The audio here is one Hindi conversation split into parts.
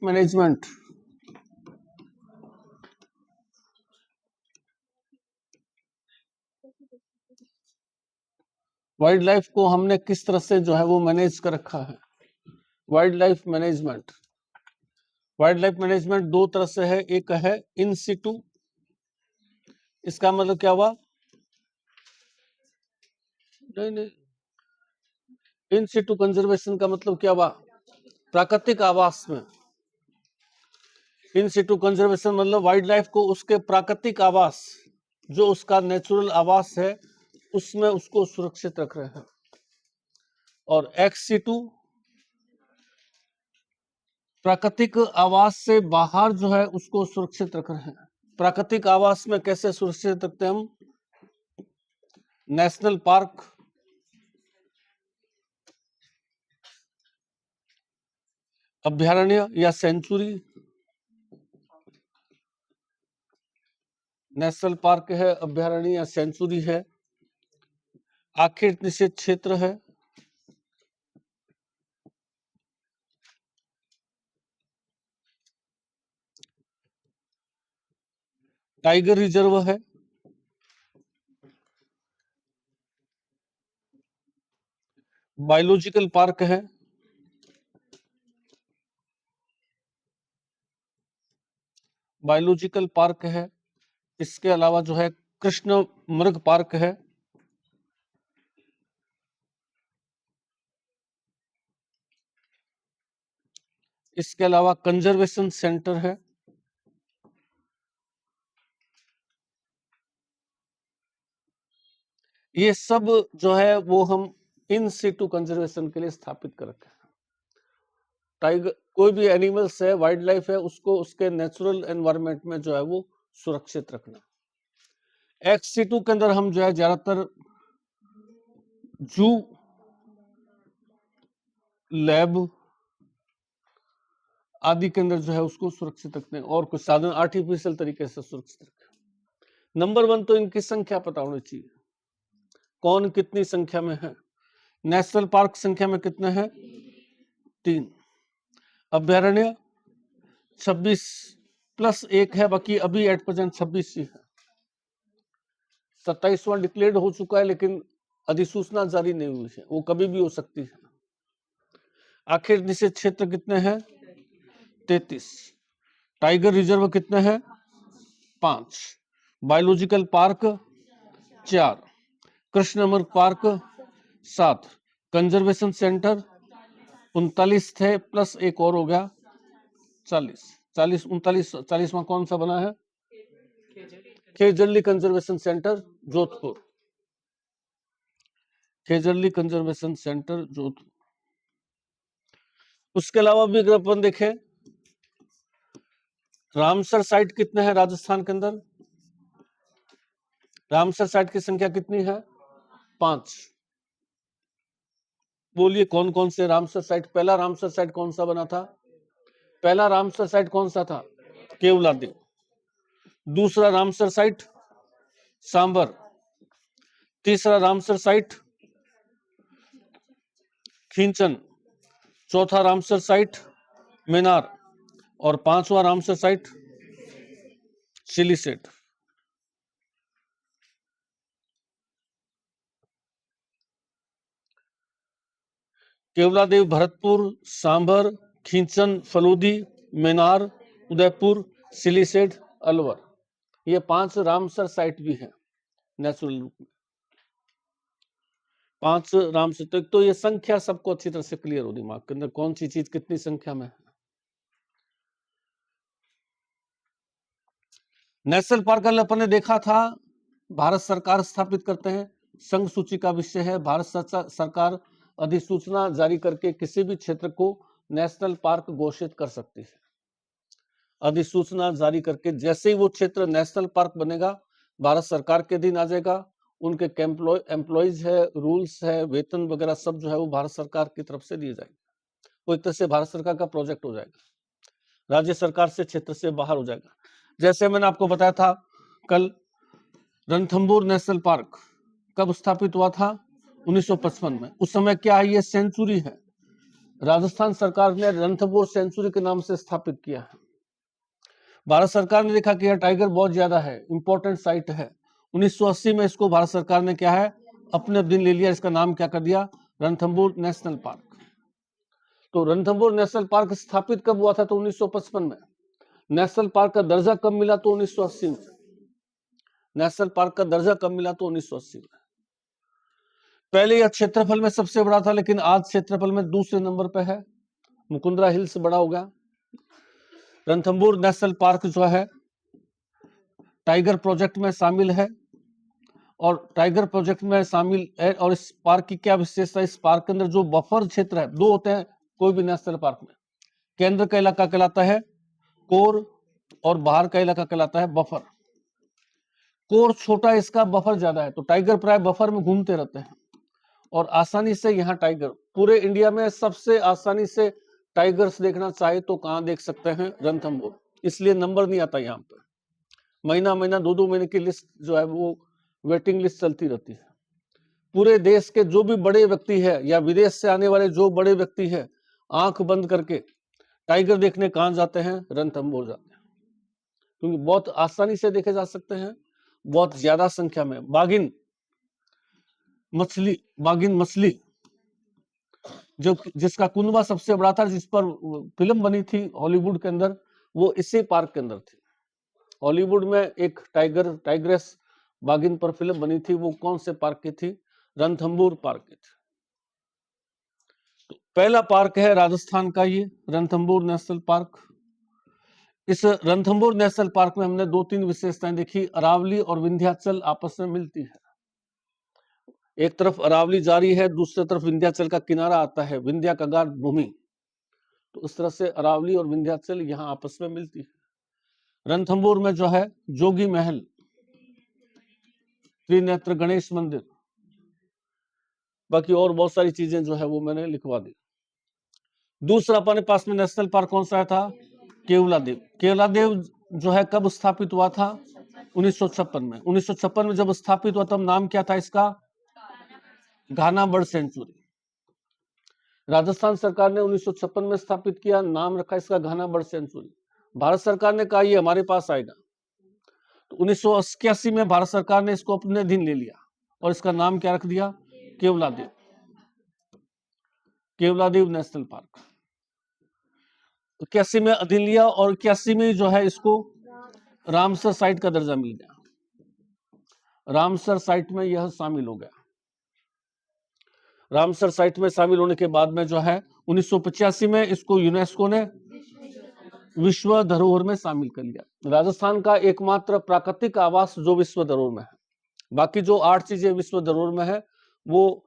मैनेजमेंट। वाइल्ड लाइफ को हमने किस तरह से जो है वो मैनेज कर रखा है। Wild life management, wild life management दो तरह से है, एक है इन सिटू, इसका मतलब क्या हुआ, नहीं, इन सिटू कंजर्वेशन का मतलब क्या हुआ, प्राकृतिक आवास में। इन सिटू कंजर्वेशन मतलब वाइल्ड लाइफ को उसके प्राकृतिक आवास, जो उसका नेचुरल आवास है, उसमें उसको सुरक्षित रख रहे हैं। और एक्स सिटू प्राकृतिक आवास से बाहर जो है उसको सुरक्षित रख रहे हैं। प्राकृतिक आवास में कैसे सुरक्षित रखते हैं हम, नेशनल पार्क, अभ्यारण्य या सेंचुरी, नेशनल पार्क है, अभ्यारण्य या सेंचुरी है, आखिर निषेध क्षेत्र है, टाइगर रिजर्व है, बायोलॉजिकल पार्क है, बायोलॉजिकल पार्क है, इसके अलावा जो है कृष्ण मृग पार्क है, इसके अलावा कंजर्वेशन सेंटर है, ये सब जो है वो हम इन सिटू कंजर्वेशन के लिए स्थापित कर रखे हैं। टाइगर, कोई भी एनिमल्स है, वाइल्ड लाइफ है, उसको उसके नेचुरल एनवायरनमेंट में जो है वो सुरक्षित रखना। एक्स सिटू के अंदर हम जो है ज्यादातर जू, लैब आदि के अंदर जो है उसको सुरक्षित रखते हैं, और कुछ साधन आर्टिफिशियल तरीके से सुरक्षित रखें। नंबर 1 तो इनकी संख्या पता होनी चाहिए, कौन कितनी संख्या में है। नेशनल पार्क संख्या में कितने हैं, 3, अभ्यारण्य 26 प्लस 1 है, बाकी अभी एट प्रेजेंट 26 ही है। 27वां डिक्लेयर्ड हो चुका है लेकिन अधिसूचना जारी नहीं हुई है, वो कभी भी हो सकती है। आखिर निषेध क्षेत्र कितने हैं, 33, टाइगर रिजर्व कितने हैं, 5, बायोलॉजिकल पार्क 4, कृष्ण मृग पार्क 7, कंजर्वेशन सेंटर 39 थे, प्लस 1 और हो गया 40, 40वां कौन सा बना है, Khejarli conservation centre Jodhpur, Khejarli conservation centre Jodhpur. उसके अलावा भी अगर अपन देखें, रामसर साइट कितने हैं राजस्थान के अंदर, रामसर साइट की संख्या कितनी है, 5। बोलिए कौन कौन से रामसर साइट, पहला रामसर साइट कौन सा बना था, पहला रामसर साइट कौन सा था, केवलादेव। दूसरा रामसर साइट सांबर, तीसरा रामसर साइट खींचन, चौथा रामसर साइट मेनार, और 5वां Ramsar site Siliserh. Keoladeo Bharatpur, sambar, खींचन, Phalodi, Maynard, Udaipur, Siliserh, Alwar, ये 5 रामसर साइट भी हैं नेचुरल रूप में। 5 रामसर, तो ये संख्या सबको अच्छी तरह से क्लियर हो दिमाग के अंदर, कौन सी चीज कितनी संख्या में है। नेशनल पार्क अपन ने देखा था, भारत सरकार स्थापित करते हैं, संघ सूची का विषय है। भारत सरकार अधिसूचना जारी करके किसी भी क्षेत्र को नेशनल पार्क घोषित कर सकती है। अधिसूचना जारी करके जैसे ही वो क्षेत्र नेशनल पार्क बनेगा, भारत सरकार के अधीन आ जाएगा, उनके एम्प्लॉइज है, रूल्स है, वेतन वगैरह सब जो है वो भारत सरकार की तरफ से दिए जाएंगे। वो एक तरह से भारत सरकार का प्रोजेक्ट हो जाएगा, राज्य सरकार से क्षेत्र से बाहर हो जाएगा। जैसे मैंने आपको बताया था कल, रणथंभौर नेशनल पार्क कब स्थापित हुआ था, 1955 में। उस समय क्या है, ये सेंचुरी है, राजस्थान सरकार ने रणथंभौर सेंचुरी के नाम से स्थापित किया है। भारत सरकार ने देखा कि यह टाइगर बहुत ज्यादा है, इंपॉर्टेंट साइट है। 1980 में इसको भारत सरकार ने क्या है अपने दिन ले लिया, इसका नाम क्या कर दिया, रणथंभौर नेशनल पार्क। तो रणथंभौर नेशनल पार्क स्थापित कब हुआ था, तो 1955 में। नेशनल पार्क का दर्जा कब मिला, तो 1980 में। नेशनल पार्क का दर्जा कब मिला, तो 1980 में। पहले यह क्षेत्रफल में सबसे बड़ा था, लेकिन आज क्षेत्रफल में दूसरे नंबर पे है। मुकुंदरा हिल्स बड़ा हो गया। रणथंभौर नेशनल पार्क जो है टाइगर प्रोजेक्ट में शामिल है, और टाइगर प्रोजेक्ट में शामिल है। और इस पार्क की क्या विशेषता, इस पार्क के अंदर जो बफर क्षेत्र है, दो होते हैं कोई भी नेशनल पार्क में, केंद्र का इलाका कहलाता है कोर, और बाहर का इलाका कहलाता है बफर। कोर छोटा, इसका बफर ज्यादा है, तो टाइगर प्राय बफर में घूमते रहते हैं और आसानी से यहाँ टाइगर, पूरे इंडिया में सबसे आसानी से टाइगर्स देखना चाहे तो कहाँ देख सकते हैं, रणथंभौर। इसलिए नंबर नहीं आता यहाँ पे, महीना महीना 2-2 महीने की लिस्ट जो है वो वेटिंग लिस्ट चलती रहती है। पूरे देश के जो भी बड़े व्यक्ति है या विदेश से आने वाले जो बड़े व्यक्ति है, आंख बंद करके टाइगर देखने कहाँ जाते हैं, रणथंभौर जाते हैं, क्योंकि बहुत आसानी से देखे जा सकते हैं, बहुत ज्यादा संख्या में। बागिन मछली जो जिसका कुनबा सबसे बड़ा था, जिस पर फिल्म बनी थी हॉलीवुड के अंदर, वो इसी पार्क के अंदर थी। हॉलीवुड में एक टाइग्रेस बागिन पर फिल्म बनी थी, वो कौन से पार्क की थी, रणथंभौर पार्क की थी। तो पहला पार्क है राजस्थान का ये रणथंभौर नेशनल पार्क। इस रणथंभौर नेशनल पार्क में हमने 2-3 विशेषताएं देखी। अरावली और विंध्याचल आपस में मिलती है, एक तरफ अरावली जारी है, दूसरी तरफ विंध्याचल का किनारा आता है, विंध्या कगार भूमि। तो उस तरह से अरावली और विंध्याचल यहाँ आपस में मिलती है। रणथंभौर में जो है जोगी महल, त्रिनेत्र गणेश मंदिर, बाकी और बहुत सारी चीजें जो है वो मैंने लिखवा दी। दूसरा अपने पास में नेशनल पार्क कौन सा था, केवलादेव। केवलादेव जो है कब स्थापित हुआ था, 1956 में। 1956 में जब स्थापित हुआ तब नाम क्या था इसका, घाना बर्ड सेंचुरी। राजस्थान सरकार ने 1956 में स्थापित किया, नाम रखा इसका घाना बर्ड सेंचुरी। भारत सरकार ने कहा ये हमारे पास आएगा, तो 1981 में भारत सरकार ने इसको अपने अधीन ले लिया और इसका नाम क्या रख दिया, केवलादेव। केवलादेव नेशनल पार्क 81 में अधीन लिया, और 81 में जो है इसको रामसर साइट का दर्जा मिल गया। रामसर साइट में यह शामिल हो गया। रामसर साइट में शामिल होने के बाद में जो है 1985 में इसको यूनेस्को ने विश्व धरोहर में शामिल कर लिया। राजस्थान का एकमात्र प्राकृतिक आवास जो विश्व धरोहर में है, बाकी जो 8 चीजें विश्व धरोहर में है वो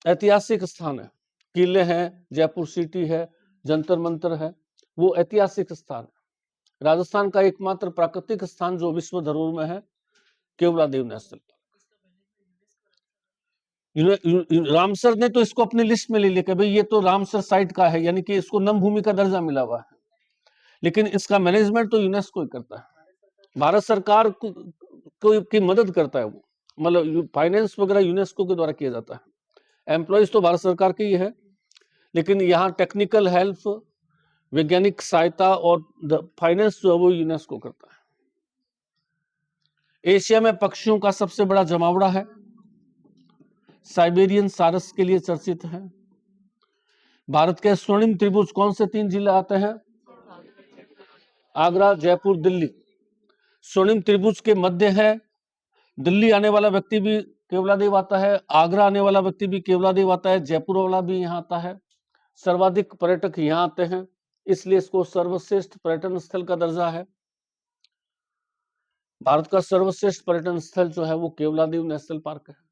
ऐतिहासिक स्थान है, किले हैं, जयपुर सिटी है, जंतर मंतर है, वो ऐतिहासिक स्थान है। राजस्थान का एकमात्र प्राकृतिक स्थान जो विश्व धरोहर में है, केवलादेव नेशनल पार्क। रामसर ने तो इसको अपनी लिस्ट में ले लिया कि भाई ये तो रामसर साइट का है, यानी कि इसको नम भूमि का दर्जा मिला हुआ है, लेकिन इसका मैनेजमेंट तो यूनेस्को ही करता है। भारत सरकार को की मदद करता है वो, मतलब फाइनेंस वगैरह यूनेस्को के द्वारा किया जाता है। एम्प्लॉइज तो भारत सरकार के ही है, लेकिन यहाँ टेक्निकल हेल्प, वैज्ञानिक सहायता और फाइनेंस जो है वो यूनेस्को करता है। एशिया में पक्षियों का सबसे बड़ा जमावड़ा है, साइबेरियन सारस के लिए चर्चित है। भारत के स्वर्णिम त्रिभुज कौन से 3 जिले आते हैं, आगरा, जयपुर, दिल्ली। स्वर्णिम त्रिभुज के मध्य है, दिल्ली आने वाला व्यक्ति भी केवलादेव आता है, आगरा आने वाला व्यक्ति भी केवलादेव आता है, जयपुर वाला भी यहाँ आता है। सर्वाधिक पर्यटक यहाँ आते हैं, इसलिए इसको सर्वश्रेष्ठ पर्यटन स्थल का दर्जा है। भारत का सर्वश्रेष्ठ पर्यटन स्थल जो है वो केवलादेव नेशनल पार्क है।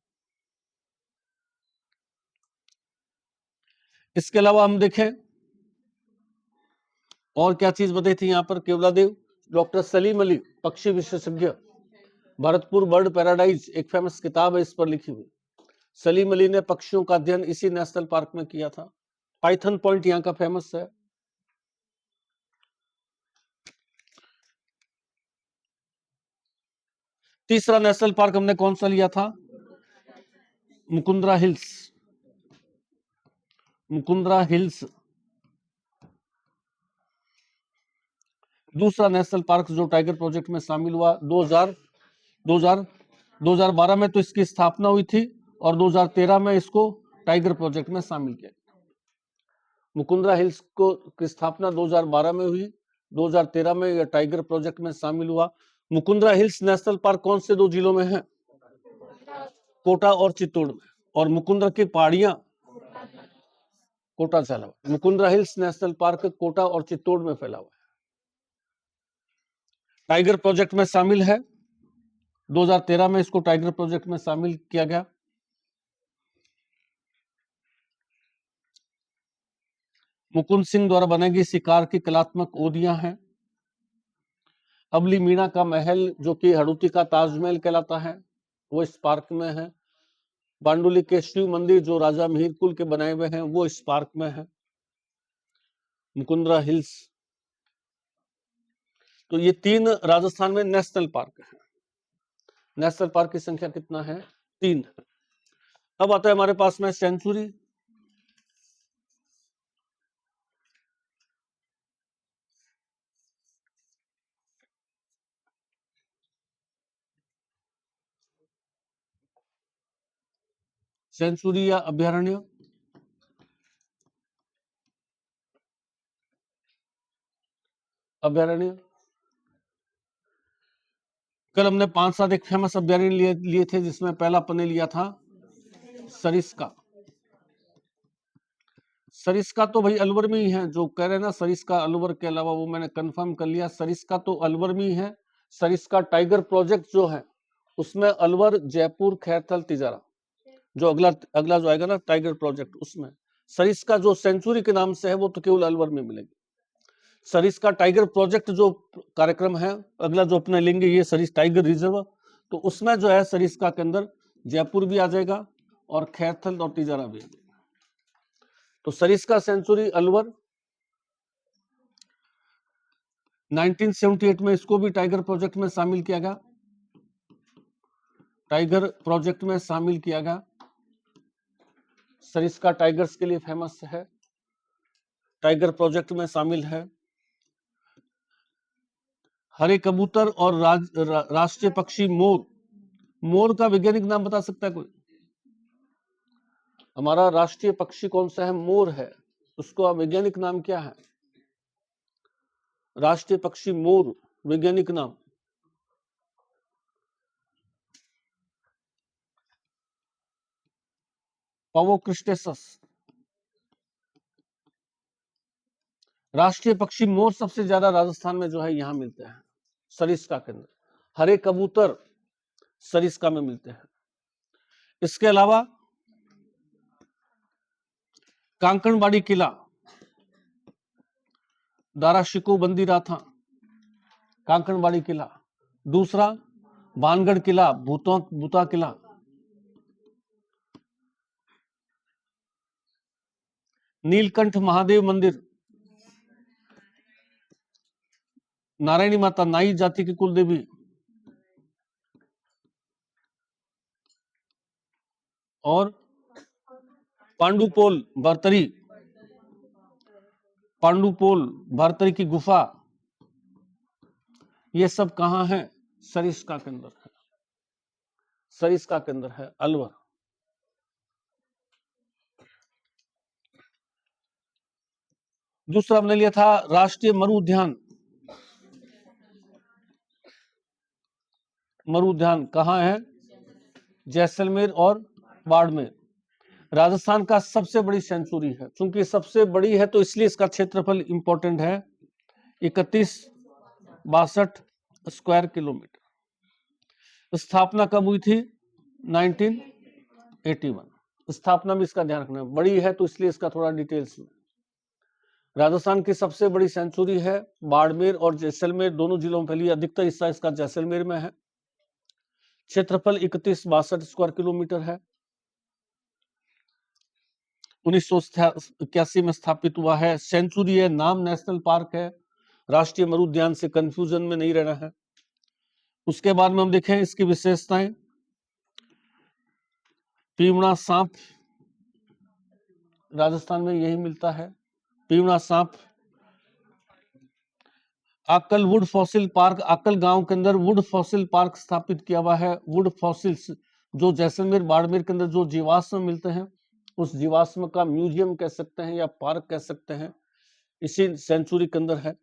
इसके अलावा हम देखें और क्या चीज बताई थी यहाँ पर, केवलादेव डॉक्टर सलीम अली पक्षी विशेषज्ञ, भरतपुर बर्ड पैराडाइज एक फेमस किताब है इस पर लिखी हुई। सलीम अली ने पक्षियों का अध्ययन इसी नेशनल पार्क में किया था। पाइथन पॉइंट यहाँ का फेमस है। तीसरा नेशनल पार्क हमने कौन सा लिया था, मुकुंदरा हिल्स। मुकुंदरा हिल्स दूसरा नेशनल पार्क जो टाइगर प्रोजेक्ट में शामिल हुआ 2012 में तो इसकी स्थापना हुई थी और 2013 में इसको टाइगर प्रोजेक्ट में शामिल किया। मुकुंदरा हिल्स को की स्थापना 2012 में हुई, 2013 में यह टाइगर प्रोजेक्ट में शामिल हुआ। मुकुंदरा हिल्स नेशनल पार्क कौन से दो जिलों में है? कोटा और चित्तौड़ में। और मुकुंदरा की पहाड़ियां कोटा से अलावा, Mukundra Hills National Park Kota और चित्तौड़ में फैला हुआ है। टाइगर प्रोजेक्ट में शामिल है, 2013 में इसको टाइगर प्रोजेक्ट में शामिल किया गया। मुकुंद सिंह द्वारा बनाई गई शिकार की कलात्मक ओदियां हैं। अबली मीणा का महल जो कि हड़ूती का ताजमहल कहलाता है वो इस पार्क में है। बांडुली के शिव मंदिर जो राजा मिहिर कुल के बनाए हुए हैं वो इस पार्क में है। मुकुंदरा हिल्स, तो ये 3 राजस्थान में नेशनल पार्क है। नेशनल पार्क की संख्या कितना है? 3। अब आता है हमारे पास में सेंचुरी। सेंचुरी या अभ्यारण्य, अभ्यारण्य कल हमने 5-7 एक फेमस अभ्यारण्य लिए थे, जिसमें पहला अपन ने लिया था सरिस्का। सरिस्का तो भाई अलवर में ही है, जो कह रहे हैं ना सरिस्का अलवर के अलावा, वो मैंने कंफर्म कर लिया। सरिस्का तो अलवर में ही है। सरिस्का टाइगर प्रोजेक्ट जो है उसमें अलवर, जयपुर, खैरथल, तिजारा, जो अगला जो आएगा ना टाइगर प्रोजेक्ट, उसमें सरिस्का जो सेंचुरी के नाम से है वो तो केवल अलवर में मिलेगी। सरिस्का टाइगर प्रोजेक्ट जो कार्यक्रम है अगला जो अपने लेंगे ये सरिस टाइगर रिजर्व, तो उसमें जो है सरिस्का के अंदर जयपुर भी आ जाएगा और खैरथल और तिजारा भी आ जाएगा। तो सरिस्का सेंचुरी अलवर। 1978 में इसको भी टाइगर प्रोजेक्ट में शामिल किया गया। टाइगर प्रोजेक्ट में शामिल किया गया। सरिस्का टाइगर्स के लिए फेमस है, टाइगर प्रोजेक्ट में शामिल है। हरे कबूतर और राष्ट्रीय पक्षी मोर। मोर का वैज्ञानिक नाम बता सकता है कोई? हमारा राष्ट्रीय पक्षी कौन सा है? मोर है। उसका वैज्ञानिक नाम क्या है? राष्ट्रीय पक्षी मोर, वैज्ञानिक नाम पावो क्रिस्टेसस। राष्ट्रीय पक्षी मोर सबसे ज्यादा राजस्थान में जो है यहाँ मिलते हैं, सरिस्का के अंदर। हरे कबूतर सरिस्का में मिलते हैं। इसके अलावा कांकणबाड़ी किला, दारा शिकोह बंदी राथा, कांकणबाड़ी किला। दूसरा भानगढ़ किला, भूता किला। नीलकंठ महादेव मंदिर, नारायणी माता, नाई जाति की कुल देवी। और पांडुपोल भरतरी, पांडुपोल भरतरी की गुफा, ये सब कहां है? सरिस्का के अंदर है। सरिस्का के अंदर है, अलवर। दूसरा हमने लिया था राष्ट्रीय मरु उद्यान। मरु उद्यान कहां है? जैसलमेर और बाड़मेर। राजस्थान का सबसे बड़ी सेंचुरी है, क्योंकि सबसे बड़ी है तो इसलिए इसका क्षेत्रफल इंपॉर्टेंट है। 3162 स्क्वायर किलोमीटर। स्थापना कब हुई थी? 1981। स्थापना में इसका ध्यान रखना, बड़ी है तो इसलिए इसका थोड़ा डिटेल्स में। राजस्थान की सबसे बड़ी सेंचुरी है, बाड़मेर और जैसलमेर दोनों जिलों में फैली। अधिकतर हिस्सा इसका जैसलमेर में है। क्षेत्रफल 3162 स्क्वायर किलोमीटर है। 1981 में स्थापित हुआ है। सेंचुरी है, नाम नेशनल पार्क है, राष्ट्रीय मरु उद्यान से कंफ्यूजन में नहीं रहना है। उसके बाद में हम देखें इसकी विशेषताएं। पीवड़ा सांप राजस्थान में यही मिलता है। पीवड़ा सांप आकल वुड फॉसिल पार्क, आकल गांव के अंदर वुड फॉसिल पार्क स्थापित किया हुआ है। वुड फॉसिल्स जो जैसलमेर बाड़मेर के अंदर जो जीवाश्म मिलते हैं उस जीवाश्म का म्यूजियम कह सकते हैं या पार्क कह सकते हैं, इसी सेंचुरी के अंदर है।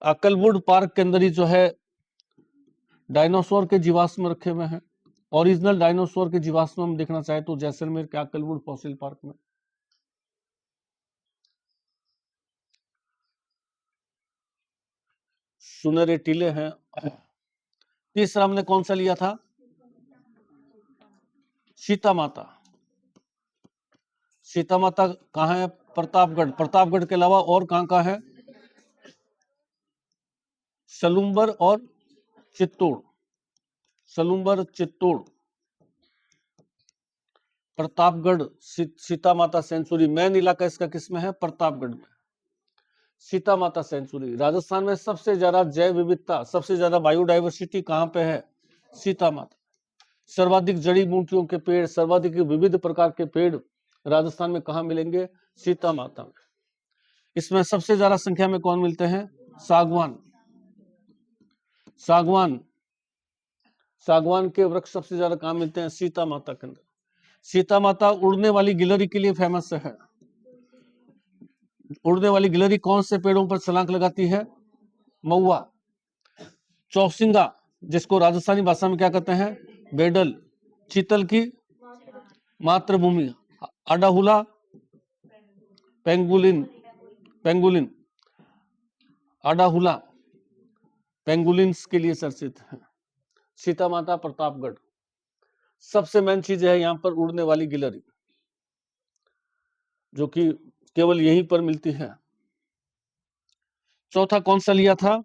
आकलवुड पार्क के अंदर ही जो है डायनासोर के जीवाश्म रखे हुए हैं। ओरिजिनल डायनासोर के जीवाश्म हम देखना चाहे तो जैसलमेर के आकलवुड फॉसिल पार्क में। सुनहरे टीले हैं। तीसरा हमने कौन सा लिया था? सीता माता। सीता माता कहाँ है? प्रतापगढ़। प्रतापगढ़ के अलावा और कहाँ का है? सलूम्बर और चित्तौड़। सलूम्बर चित्तौड़ प्रतापगढ़ सीता माता सेंचुरी। मेन इलाका इसका किसमें है? प्रतापगढ़ में। सीता माता सेंचुरी। राजस्थान में सबसे ज्यादा जैव विविधता, सबसे ज्यादा बायोडाइवर्सिटी कहाँ पे है? सीता माता। सर्वाधिक जड़ी बूटियों के पेड़, सर्वाधिक विविध प्रकार के पेड़ राजस्थान में कहाँ मिलेंगे? सीता माता में। इसमें सबसे ज्यादा संख्या में कौन मिलते हैं? सागवान। सागवान, सागवान के वृक्ष सबसे ज्यादा कहाँ मिलते हैं? सीता माता के अंदर। सीता माता उड़ने वाली गिलहरी के लिए फेमस है। उड़ने वाली गिलहरी कौन से पेड़ों पर छलांग लगाती है? महुआ। चौसिंगा, जिसको राजस्थानी भाषा में क्या कहते हैं? बेडल। चीतल की मातृभूमि। अडाहुला पेंगुलिन। पेंगुलिन अडाहुला पेंगुलिन्स के लिए चर्चित है। सीता माता प्रतापगढ़। सबसे मेन चीज है यहाँ पर उड़ने वाली गिलहरी, जो कि केवल यहीं पर मिलती है। चौथा कौन सा लिया था?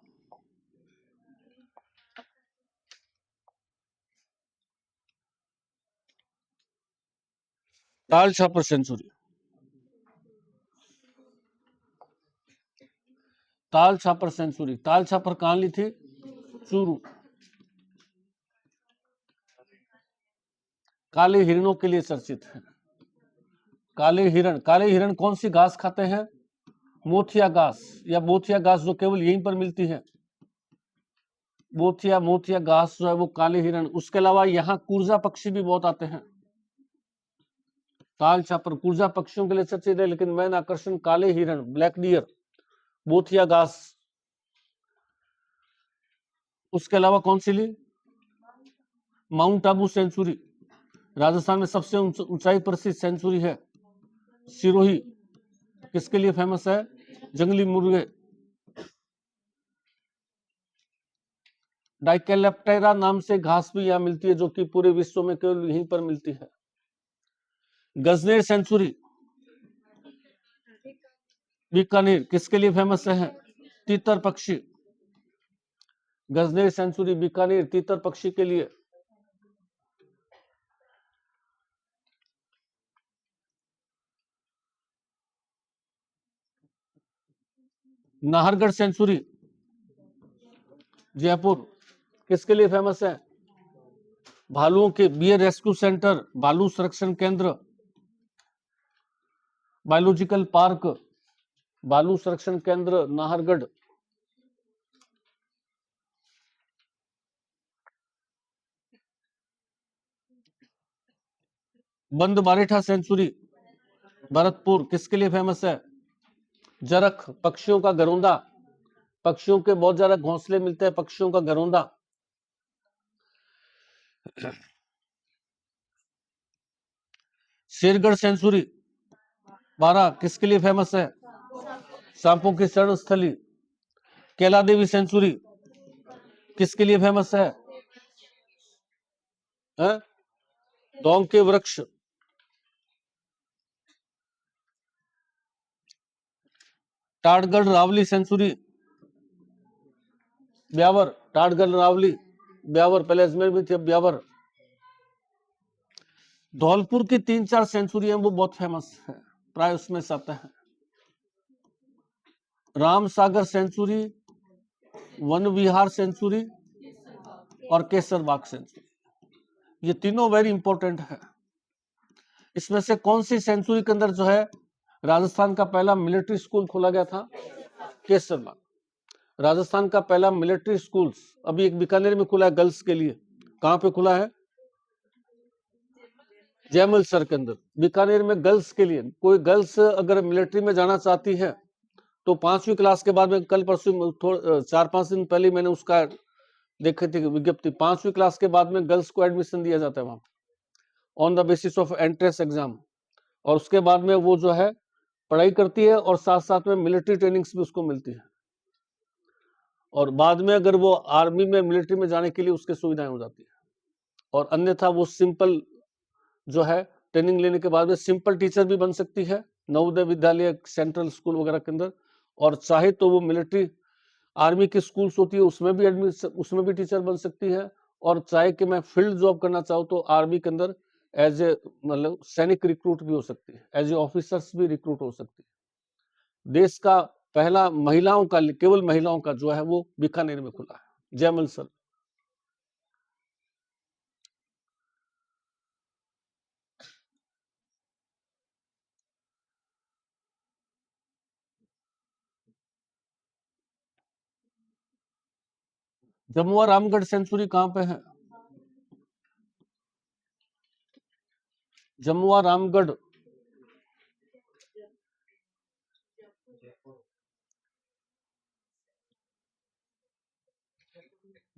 ताल छापर सेंचुरी। ताल छापर सेंचुरी। ताल छापर कहां ली थी? चूरू। काले हिरणों के लिए चर्चित है। काले हिरण। काले हिरण कौन सी घास खाते हैं? मोथिया घास, या मोथिया घास जो केवल यहीं पर मिलती है। मोथिया घास जो है वो काले हिरण। उसके अलावा यहाँ कुर्जा पक्षी भी बहुत आते हैं। ताल छापर कुर्जा पक्षियों के लिए चर्चित है, लेकिन मेन आकर्षण काले हिरण, ब्लैक डियर, मोथिया घास। उसके अलावा कौन सी ली? Mount Abu sanctuary. राजस्थान में सबसे ऊंचाई प्रसिद्ध सेंचुरी है सिरोही। किसके लिए फेमस है? जंगली मुर्गे। डाइकेलेप्टेरा नाम से घास भी यहाँ मिलती है, जो कि पूरे विश्व में केवल यहीं पर मिलती है। गजनेर सेंचुरी बीकानेर किसके लिए फेमस है? तीतर पक्षी। गजनेर सेंचुरी बीकानेर तीतर पक्षी के लिए। नाहरगढ़ सेंचुरी जयपुर किसके लिए फेमस है? भालुओं के बियर रेस्क्यू सेंटर, भालू संरक्षण केंद्र, बायोलॉजिकल पार्क, भालू संरक्षण केंद्र नाहरगढ़। बंद बारेठा सेंचुरी भरतपुर किसके लिए फेमस है? जरख, पक्षियों का घरौंदा। पक्षियों के बहुत ज्यादा घोंसले मिलते हैं, पक्षियों का घरौंदा। शेरगढ़ सेंचुरी 12 किसके लिए फेमस है? सांपों की शरण स्थली। कैला देवी सेंचुरी किसके लिए फेमस है? दौंग के वृक्ष। टाटगढ़ रावली सेंचुरी ब्यावर। टाटगढ़ रावली ब्यावर, पहले अजमेर में थी, अब ब्यावर। धौलपुर की 3-4 सेंचुरी है, वो बहुत फेमस है, प्राय उसमें से आता है। रामसागर सेंचुरी, वन विहार सेंचुरी और केसरबाग सेंचुरी, ये तीनों वेरी इंपॉर्टेंट है। इसमें से कौन सी सेंचुरी के अंदर जो है राजस्थान का पहला मिलिट्री स्कूल खोला गया था? केसरबाग। राजस्थान का पहला मिलिट्री स्कूल्स अभी एक बीकानेर में खुला है गर्ल्स के लिए। कहाँ पे खुला है? जयमल सर के अंदर, बीकानेर में गर्ल्स के लिए। कोई गर्ल्स अगर मिलिट्री में जाना चाहती है तो 5वीं क्लास के बाद में, कल परसों 4-5 दिन पहले मैंने उसका देखे थे विज्ञप्ति, 5वीं क्लास के बाद में गर्ल्स को एडमिशन दिया जाता है वहां on the basis of entrance exam. और उसके बाद में वो जो है पढ़ाई करती है और साथ साथ में मिलिट्री ट्रेनिंग्स भी उसको मिलती है, और बाद में अगर वो आर्मी में मिलिट्री में जाने के लिए उसके सुविधाएं हो जाती है। और अन्यथा वो सिंपल जो है ट्रेनिंग लेने के बाद में सिंपल टीचर भी बन सकती है नवोदय विद्यालय, सेंट्रल स्कूल वगैरह के अंदर, और चाहे तो वो मिलिट्री आर्मी की स्कूल्स होती है उसमें भी टीचर बन सकती है। और चाहे कि मैं फील्ड जॉब करना चाहूँ तो आर्मी के अंदर एज ए मतलब सैनिक रिक्रूट भी हो सकती है, एज ए ऑफिसर्स भी रिक्रूट हो सकती है। देश का पहला महिलाओं का, केवल महिलाओं का जो है वो बीकानेर में खुला है, जयमल सर। जमुआ रामगढ़ सेंचुरी कहाँ पे है? जमुआ रामगढ़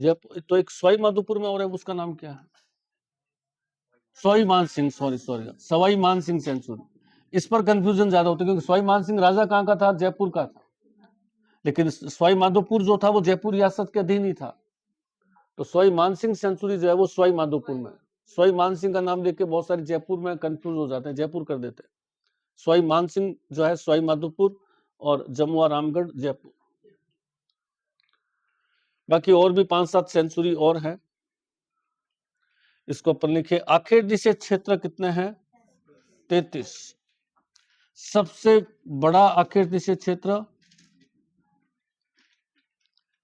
जयपुर तो एक सवाई माधोपुर में और है, उसका नाम क्या है? सवाई मान सिंह, सॉरी सवाई मान सिंह सेंचुरी। इस पर कंफ्यूजन ज्यादा होता है क्योंकि सवाई मान सिंह राजा कहाँ का था? जयपुर का था, लेकिन सवाई माधोपुर जो था वो जयपुर रियासत के अधीन ही था। तो सवाई मानसिंह सेंचुरी जो है वो सवाई माधोपुर में। सवाई मानसिंह का नाम देख के बहुत सारे जयपुर में कंफ्यूज हो जाते हैं, जयपुर कर देते हैं। सवाई मानसिंह जो है सवाई माधोपुर, और जमुआ रामगढ़ जयपुर। बाकी और भी 5-7 सेंचुरी और है, इसको अपन लिखे। आखिर निषेध क्षेत्र कितने हैं? 33। सबसे बड़ा आखिर निषेध क्षेत्र,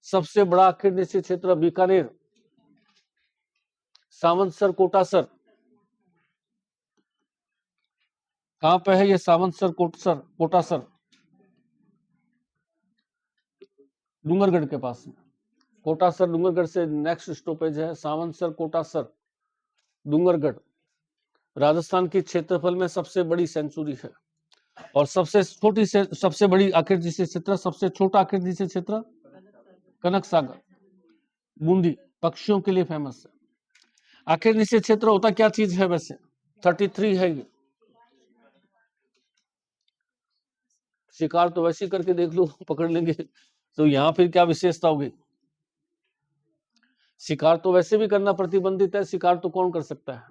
सबसे बड़ा आखिर निषेध क्षेत्र बीकानेर, सावंतसर कोटासर। कहां पे है ये सावंतसर कोटासर? डूंगरगढ़ के पास में। कोटासर डूंगरगढ़ से नेक्स्ट स्टॉपेज है सावंतसर कोटासर डूंगरगढ़। राजस्थान की क्षेत्रफल में सबसे बड़ी सेंचुरी है, और सबसे छोटी से सबसे बड़ी आकृति से क्षेत्र, सबसे छोटा आकृति से क्षेत्र कनक सागर बूंदी, पक्षियों के लिए फेमस है। आखिर निषेध क्षेत्र होता क्या चीज है वैसे? 33 है ये। शिकार तो वैसे ही करके देख लो, पकड़ लेंगे, तो यहाँ फिर क्या विशेषता होगी? शिकार तो वैसे भी करना प्रतिबंधित है, शिकार तो कौन कर सकता है?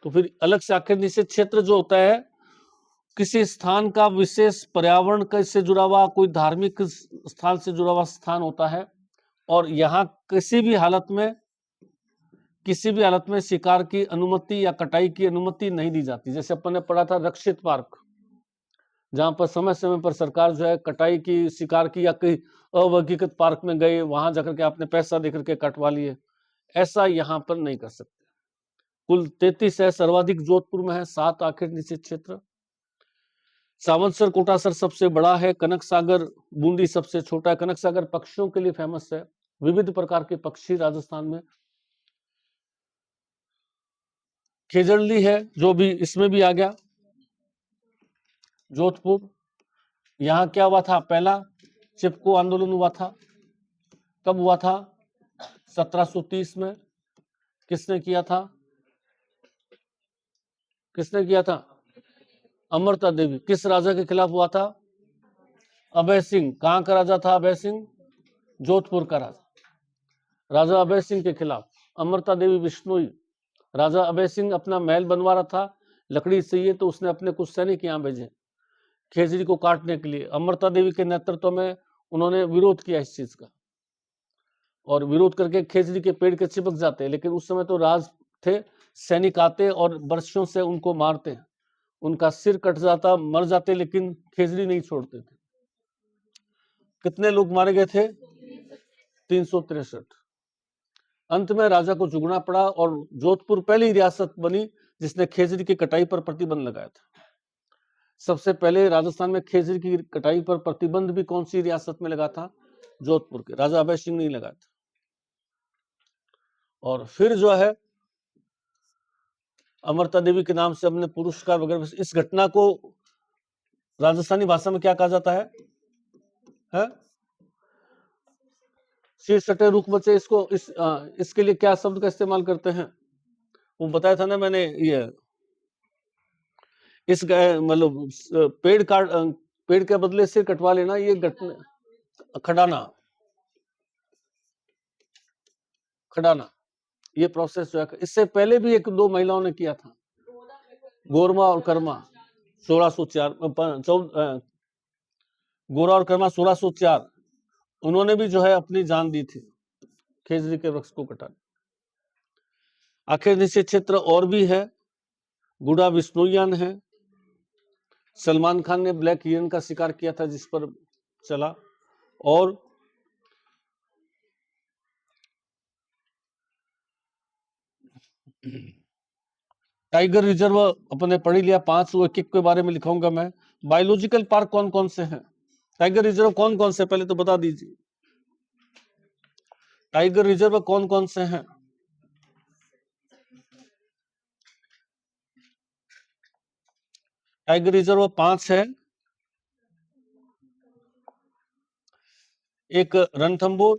तो फिर अलग से आखिर निषेध क्षेत्र जो होता है, किसी स्थान का विशेष पर्यावरण से जुड़ा हुआ, कोई धार्मिक स्थान से जुड़ा हुआ स्थान होता है, और यहाँ किसी भी हालत में शिकार की अनुमति या कटाई की अनुमति नहीं दी जाती। जैसे अपन ने पढ़ा था रक्षित पार्क, जहां पर समय समय पर सरकार जो है कटाई की, शिकार की, या कहीं अवर्गीकृत पार्क में गए, वहां जाकर के आपने पैसा देकर के कटवा लिए, ऐसा यहाँ पर नहीं कर सकते। कुल 33 है, सर्वाधिक जोधपुर में है 7 आखिर निषेध क्षेत्र। सावंतसर कोटासर सबसे बड़ा है, कनक सागर बूंदी सबसे छोटा है। कनक सागर पक्षियों के लिए फेमस है, विविध प्रकार के पक्षी राजस्थान में। खेजड़ली है जो भी इसमें भी आ गया, जोधपुर। यहाँ क्या हुआ था? पहला चिपको आंदोलन हुआ था। कब हुआ था? 1730 में। किसने किया था? अमृता देवी। किस राजा के खिलाफ हुआ था? अभय सिंह। कहां का राजा था अभय सिंह? जोधपुर का राजा अभय सिंह के खिलाफ। अमृता देवी बिश्नोई। राजा अभय सिंह अपना महल बनवा रहा था, लकड़ी चाहिए, तो उसने अपने कुछ सैनिक यहाँ भेजे खेजड़ी को काटने के लिए। अमृता देवी के नेतृत्व में उन्होंने विरोध किया इस चीज का, और विरोध करके खेजड़ी के पेड़ के चिपक जाते, लेकिन उस समय तो राज थे, सैनिक आते और वर्षों से उनको मारते, उनका सिर कट जाता, मर जाते, लेकिन खेजड़ी नहीं छोड़ते थे। कितने लोग मारे गए थे? 363। अंत में राजा को झुकना पड़ा, और जोधपुर पहली रियासत बनी जिसने खेजड़ी की कटाई पर प्रतिबंध लगाया था। सबसे पहले राजस्थान में खेजड़ी की कटाई पर प्रतिबंध भी कौन सी रियासत में लगा था? जोधपुर के राजा अभय सिंह ने ही लगाया था। और फिर जो है अमृता देवी के नाम से हमने पुरस्कार वगैरह, इस घटना को राजस्थानी भाषा में क्या कहा जाता है? शीर्षटे रुक बचे, इसको इसके लिए क्या शब्द का इस्तेमाल करते हैं? वो बताया था ना मैंने, ये इस मतलब पेड़ के बदले सिर कटवा लेना, ये घटना खड़ाना, ये प्रोसेस जो है, इससे पहले भी एक दो महिलाओं ने किया था, गोरमा और कर्मा 1604, गोरा और कर्मा 1604, उन्होंने भी जो है अपनी जान दी थी खेजड़ी के वृक्ष को कटाने। आखिर निश्चित क्षेत्र और भी है, गुड़ा बिश्नोईयान है, सलमान खान ने ब्लैक हिरन का शिकार किया था जिस पर चला, और टाइगर रिजर्व अपने पढ़ लिया, 5 एक एक के बारे में लिखाऊंगा मैं। बायोलॉजिकल पार्क कौन कौन से हैं? टाइगर रिजर्व कौन कौन से, पहले तो बता दीजिए, टाइगर रिजर्व कौन कौन से हैं? टाइगर रिजर्व 5 है। एक रणथंबोर,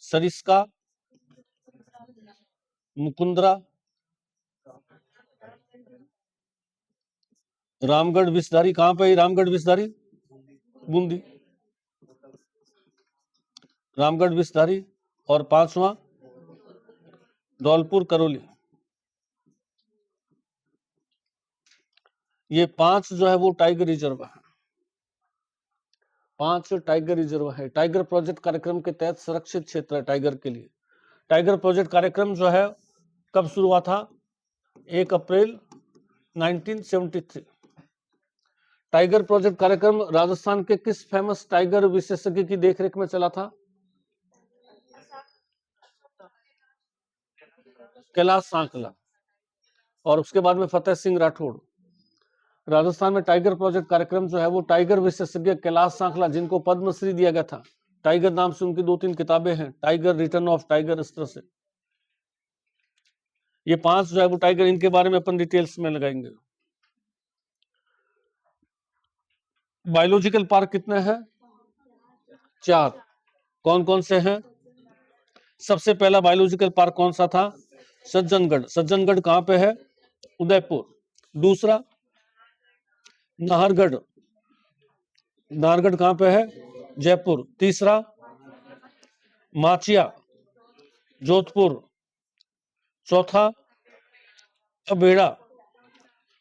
सरिस्का, मुकुंदरा, रामगढ़ विषधारी। कहां पे रामगढ़ विषधारी? बूंदी, रामगढ़ विषधारी। और 5वां धौलपुर करौली। ये 5 जो है वो टाइगर रिजर्व है, 5 टाइगर रिजर्व है। टाइगर प्रोजेक्ट कार्यक्रम के तहत सुरक्षित क्षेत्र है टाइगर के लिए। टाइगर प्रोजेक्ट कार्यक्रम जो है कब शुरू हुआ था? 1 अप्रैल 1973। टाइगर प्रोजेक्ट कार्यक्रम राजस्थान के किस फेमस टाइगर विशेषज्ञ की देखरेख में चला था? कैलाश सांकला। और उसके बाद में फतेह सिंह राठौड़। राजस्थान में टाइगर प्रोजेक्ट कार्यक्रम जो है वो टाइगर विशेषज्ञ कैलाश सांकला, जिनको पद्मश्री दिया गया था, टाइगर नाम से उनकी 2-3 किताबें हैं, टाइगर, रिटर्न ऑफ टाइगर, इस तरह से। ये 5 जो है वो टाइगर, इनके बारे में अपन डिटेल्स में लगाएंगे। बायोलॉजिकल पार्क कितने हैं? 4। कौन कौन से हैं? सबसे पहला बायोलॉजिकल पार्क कौन सा था? सज्जनगढ़। सज्जनगढ़ कहां पे है? उदयपुर। दूसरा नाहरगढ़। नाहरगढ़ कहां पे है? जयपुर। तीसरा माचिया, जोधपुर। चौथा अबेड़ा।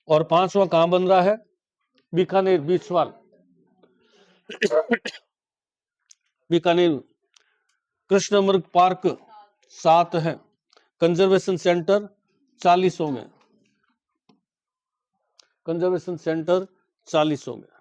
और 5वां कहां बन रहा है? बीकानेर, बीछवाल, बीकानेर। कृष्णमृग पार्क 7 है। कंजर्वेशन सेंटर 40 होंगे, कंजर्वेशन सेंटर 40 होंगे।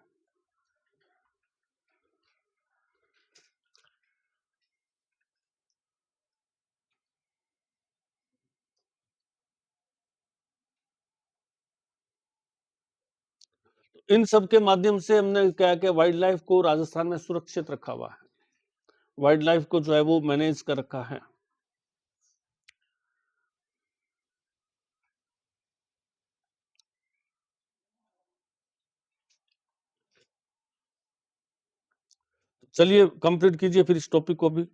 इन सब के माध्यम से हमने क्या कि वाइल्ड लाइफ को राजस्थान में सुरक्षित रखा हुआ है, वाइल्ड लाइफ को जो है वो मैनेज कर रखा है। चलिए कंप्लीट कीजिए फिर इस टॉपिक को भी।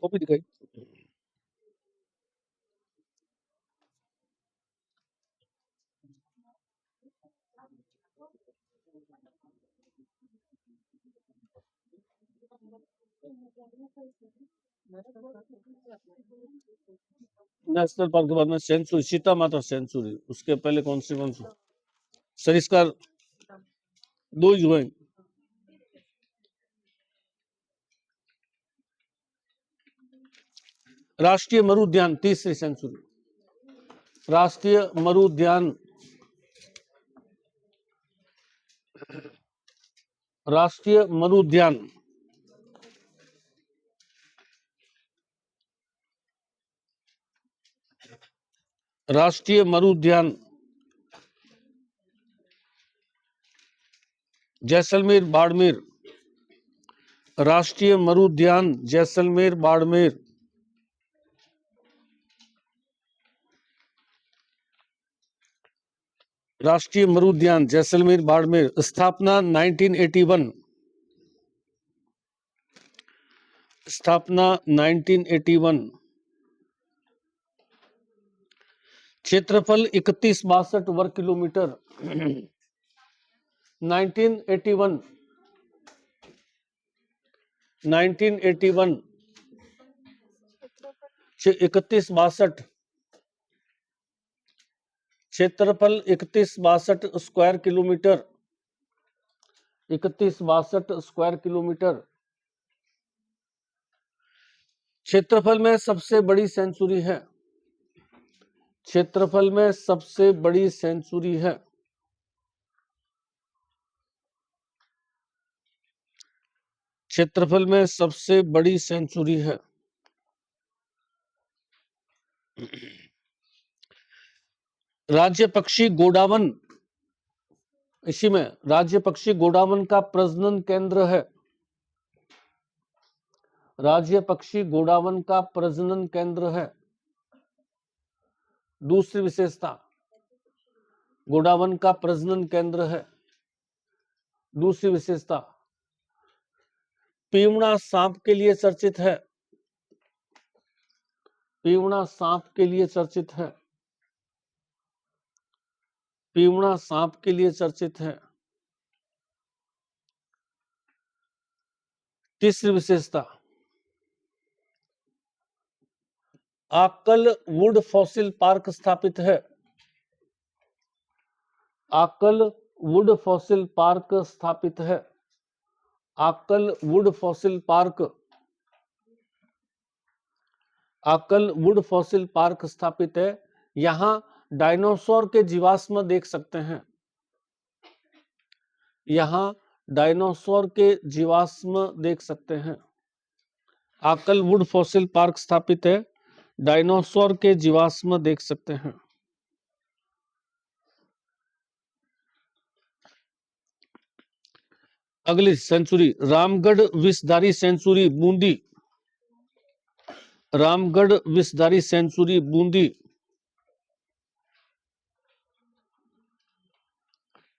कॉपी दिखाई। नेशनल पार्क के बाद में सेंचुरी, सीता माता सेंचुरी, उसके पहले कौन सी सर इसका दो ही हुए। राष्ट्रीय मरुद्यान, तीसरी सेंचुरी, राष्ट्रीय मरुद्यान, राष्ट्रीय मरुद्यान, राष्ट्रीय मरुद्यान जैसलमेर बाड़मेर, राष्ट्रीय मरुद्यान जैसलमेर बाड़मेर, राष्ट्रीय मरुद्यान जैसलमेर बाड़मेर, स्थापना 1981, स्थापना 1981, क्षेत्रफल 3162 वर्ग किलोमीटर, 1981, 1981, 3162, क्षेत्रफल 3162 स्क्वायर किलोमीटर, 3162 स्क्वायर किलोमीटर, क्षेत्रफल में सबसे बड़ी सेंचुरी है, क्षेत्रफल में सबसे बड़ी सेंचुरी है, क्षेत्रफल में सबसे बड़ी सेंचुरी है। राज्य पक्षी गोडावन, इसी में राज्य पक्षी गोडावन का प्रजनन केंद्र है, राज्य पक्षी गोडावन का प्रजनन केंद्र है। दूसरी विशेषता, गोडावन का प्रजनन केंद्र है। दूसरी विशेषता, पीवड़ा सांप के लिए चर्चित है, पीवड़ा सांप के लिए चर्चित है, पीवड़ा सांप के लिए चर्चित है। तीसरी विशेषता, आकल वुड फॉसिल पार्क स्थापित है, आकल वुड फॉसिल पार्क स्थापित है, आकल वुड फॉसिल पार्क, आकल वुड फॉसिल पार्क स्थापित है। यहां डायनासोर के जीवाश्म देख सकते हैं, यहां डायनासोर के जीवाश्म देख सकते हैं। आकल वुड फॉसिल पार्क स्थापित है, डायनासोर के जीवाश्म देख सकते हैं। अगली sanctuary, Ramgarh Vishdhari Sanctuary Bundi, Ramgarh Vishdhari Sanctuary Bundi,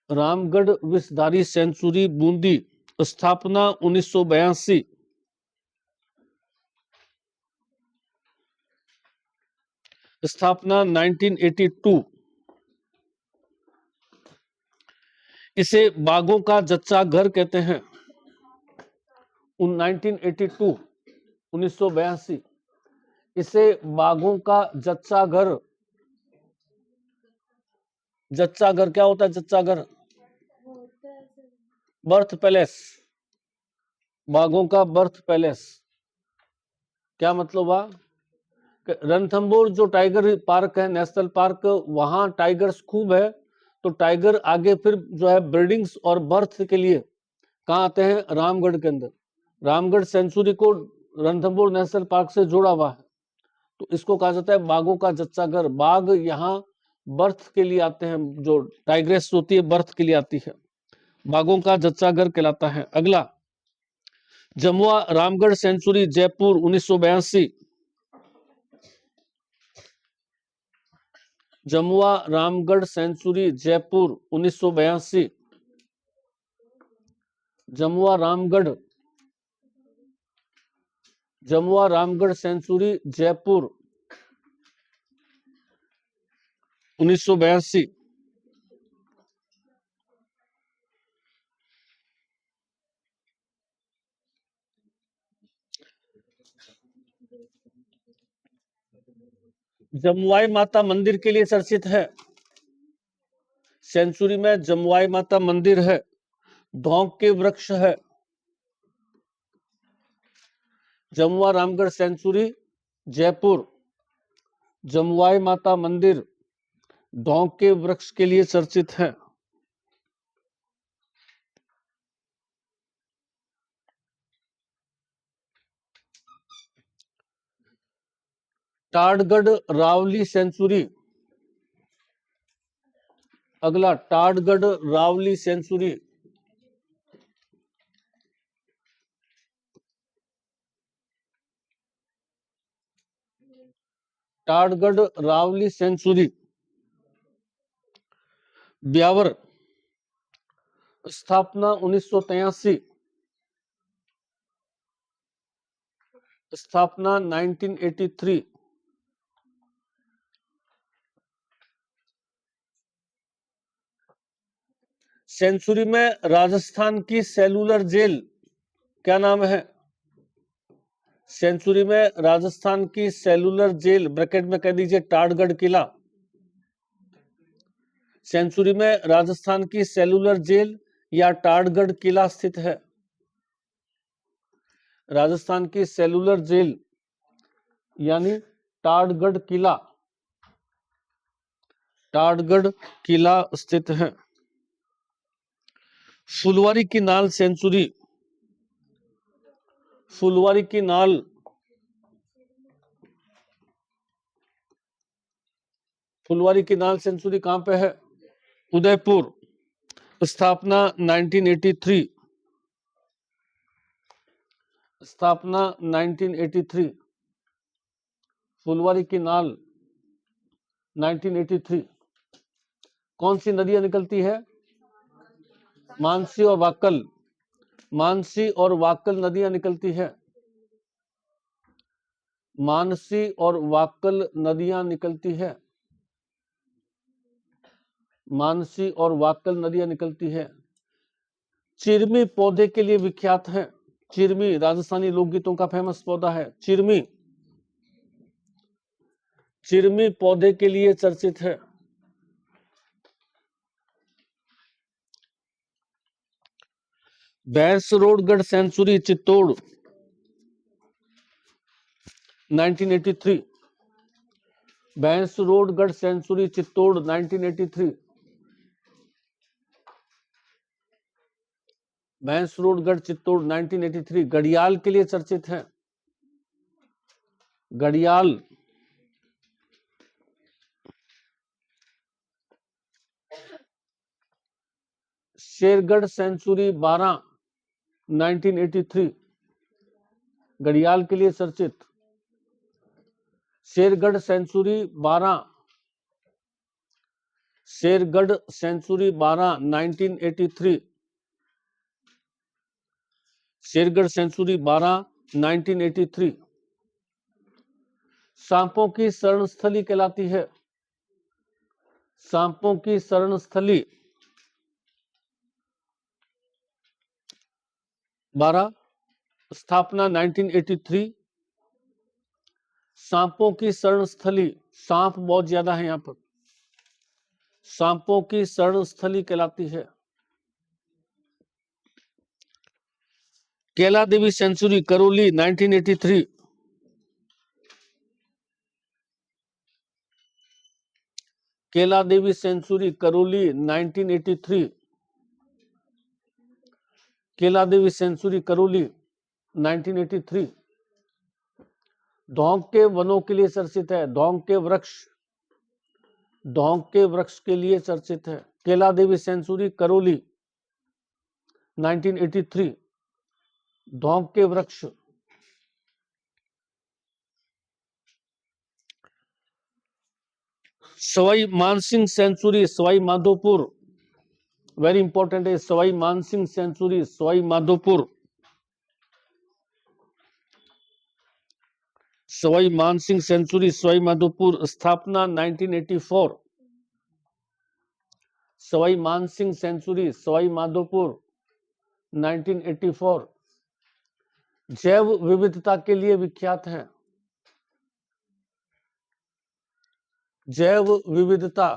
Ramgarh Vishdhari Sanctuary Bundi, स्थापना 1982, स्थापना 1982। इसे बाघों का जच्चा घर कहते हैं। 1982, 1982, इसे बाघों का जच्चा घर, जच्चा घर क्या होता है? जच्चा घर बर्थ पैलेस, बाघों का बर्थ पैलेस। क्या मतलब हुआ? रणथंभौर जो टाइगर पार्क है, नेशनल पार्क, वहां टाइगर्स खूब है, तो टाइगर आगे फिर जो है ब्रीडिंग्स और बर्थ के लिए कहाँ आते हैं? रामगढ़ के अंदर। रामगढ़ सेंचुरी को रणथंभौर नेशनल पार्क से जोड़ा हुआ है, तो इसको कहा जाता है बाघों का जच्चा घर। बाघ यहाँ बर्थ के लिए आते हैं, जो टाइग्रेस होती है बर्थ के लिए आती है, बाघों का जच्चा घर कहलाता है। अगला, Jamua Ramgarh Sanctuary Jaipur 1982, Jamua Ramgarh Sanctuary Jaipur 1982, Jamua Ramgarh, Jamua Ramgarh Sanctuary Jaipur 1982। Jamuai Mata मंदिर के लिए चर्चित है। सेंचुरी में जमुआई माता मंदिर है। धौंक के वृक्ष है। जमुआ रामगढ़ सेंचुरी, जयपुर। जमुआई माता मंदिर धौंक के वृक्ष के लिए चर्चित है। टाडगढ़ रावली सेंचुरी। अगला टाडगढ़ रावली सेंचुरी। टाडगढ़ रावली सेंचुरी। ब्यावर, स्थापना 1983, स्थापना 1983। सेंचुरी में राजस्थान की सेलुलर जेल क्या नाम है? सेंचुरी में राजस्थान की सेलुलर जेल, ब्रैकेट में कह दीजिए टाडगढ़ किला। सेंचुरी में राजस्थान की सेलुलर जेल या टाडगढ़ किला स्थित है। राजस्थान की सेलुलर जेल यानी टाडगढ़ किला, टाडगढ़ किला स्थित है। फुलवारी की नाल सेंचुरी, फुलवारी की नाल, फुलवारी की नाल सेंचुरी कहां पे है? उदयपुर, स्थापना 1983, स्थापना 1983। फुलवारी की नाल 1983। कौन सी नदियां निकलती है? मानसी और वाकल, मानसी और वाकल नदियां निकलती है। मानसी और वाकल नदियां निकलती है। मानसी और वाकल नदियां निकलती है। चिरमी पौधे के लिए विख्यात है। चिरमी राजस्थानी लोकगीतों का फेमस पौधा है। चिरमी, चिरमी पौधे के लिए चर्चित है। भैंसरोडगढ़ सेंचुरी, चित्तौड़, 1983। भैंसरोडगढ़ सेंचुरी, चित्तौड़, 1983। भैंसरोडगढ़ चित्तौड़ 1983 घड़ियाल के लिए चर्चित है। घड़ियाल, शेरगढ़ सेंचुरी 12, 1983 घड़ियाल के लिए चर्चित। Shergarh Sanctuary 12, Shergarh Sanctuary 12, 1983। Shergarh Sanctuary 12, 1983 सांपों की शरणस्थली कहलाती है। सांपों की शरणस्थली 12, स्थापना 1983। सांपों की शरणस्थली, सांप बहुत ज्यादा है यहां पर, सांपों की शरणस्थली कहलाती है। कैला देवी सेंचुरी, करौली, 1983। कैला देवी सेंचुरी, करौली, 1983। कैला देवी सेंचुरी, करौली, 1983 धौंक के वनों के लिए चर्चित है। धौंक के वृक्ष, धौंक के वृक्ष के लिए चर्चित है। कैला देवी सेंचुरी, करौली, 1983 धौंक के वृक्ष। Sawai Mansingh Sanctuary, Sawai Madhopur, very important है। सवाई मानसिंह सेंचुरी, सवाई माधोपुर, सवाई मानसिंह सेंचुरी, सवाई माधोपुर, स्थापना 1984। सवाई मानसिंह सेंचुरी, सवाई माधोपुर, 1984 जैव विविधता के लिए विख्यात है। जैव विविधता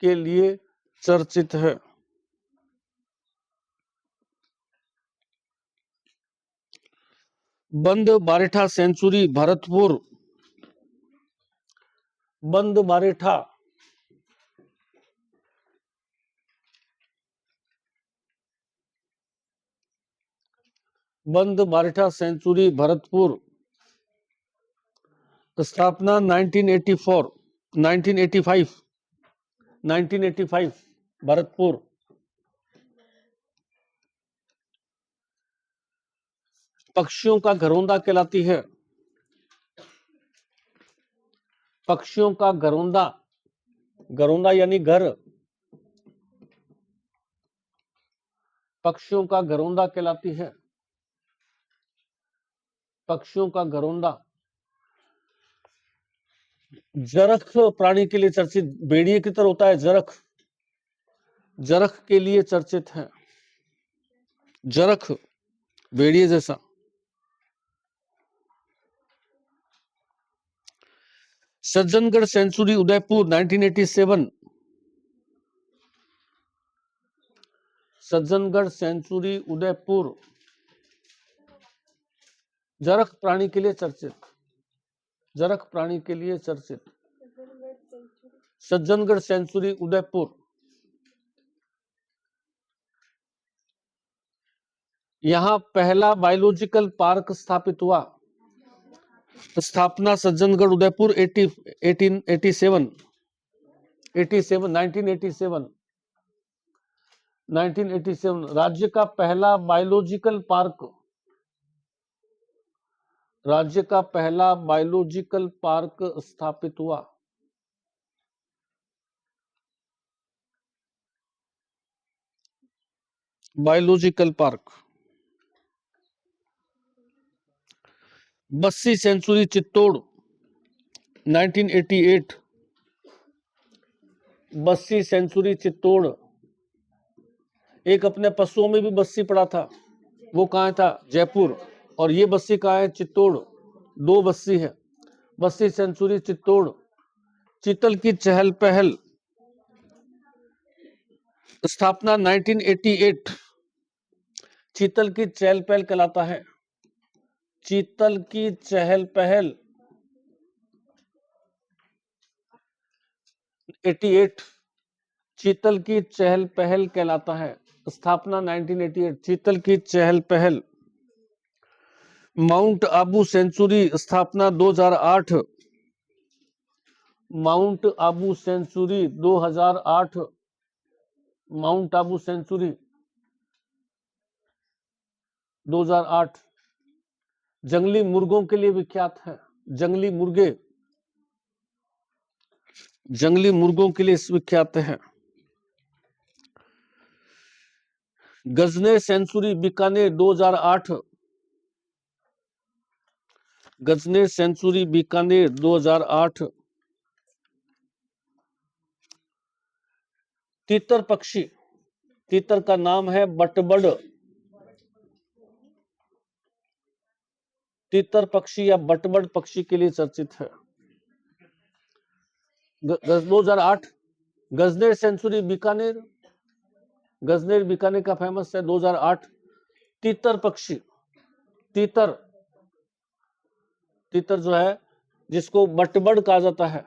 के लिए चर्चित है। बंद बारेठा सेंचुरी भरतपुर, बंद बारेठा सेंचुरी भरतपुर, स्थापना 1984, 1985, 1985 भरतपुर। पक्षियों का घरौंदा कहलाती है, पक्षियों का घरौंदा, घरौंदा यानी घर, पक्षियों का घरौंदा कहलाती है, पक्षियों का घरौंदा। जरख प्राणी के लिए चर्चित, भेड़िए की तरह होता है जरख, जरख के लिए चर्चित है, जरख भेड़िए जैसा। सज्जनगढ़ सेंचुरी उदयपुर 1987, सज्जनगढ़ सेंचुरी उदयपुर, जरख प्राणी के लिए चर्चित, जरख प्राणी के लिए चर्चित। सज्जनगढ़ सेंचुरी उदयपुर। यहां पहला बायोलॉजिकल पार्क स्थापित हुआ, स्थापना सज्जनगढ़ उदयपुर 1987, 1987 राज्य का पहला बायोलॉजिकल पार्क, राज्य का पहला बायोलॉजिकल पार्क स्थापित हुआ। Biological park. Bassi Sanctuary Chittor 1988, Bassi Sanctuary Chittor. एक अपने पशुओं में भी बस्सी पड़ा था, वो कहाँ था? जयपुर। और ये बस्सी कहाँ है? चित्तौड़। दो बस्सी है, बस्सी सेंचुरी चित्तौड़। चीतल की चहल पहल, स्थापना 1988, चीतल की चहल पहल कहलाता है, चीतल की चहल पहल 88, चीतल की चहल पहल कहलाता है, स्थापना 1988, चीतल की चहल पहल। माउंट आबू सेंचुरी, स्थापना 2008, Mount Abu Sanctuary 2008, Mount Abu Sanctuary 2008। जंगली मुर्गों के लिए विख्यात है, जंगली मुर्गे, जंगली मुर्गों के लिए विख्यात है। Gajner Sanctuary Bikaner 2008, Gajner Sanctuary Bikaner 2008। तीतर पक्षी, तीतर का नाम है बटबड़, तीतर पक्षी या बटबड़ पक्षी के लिए चर्चित है। 2008 गजनेर सेंचुरी बीकानेर, गजनेर बीकानेर का फेमस है 2008। तीतर पक्षी, तीतर, तीतर जो है जिसको बटबड़ कहा जाता है,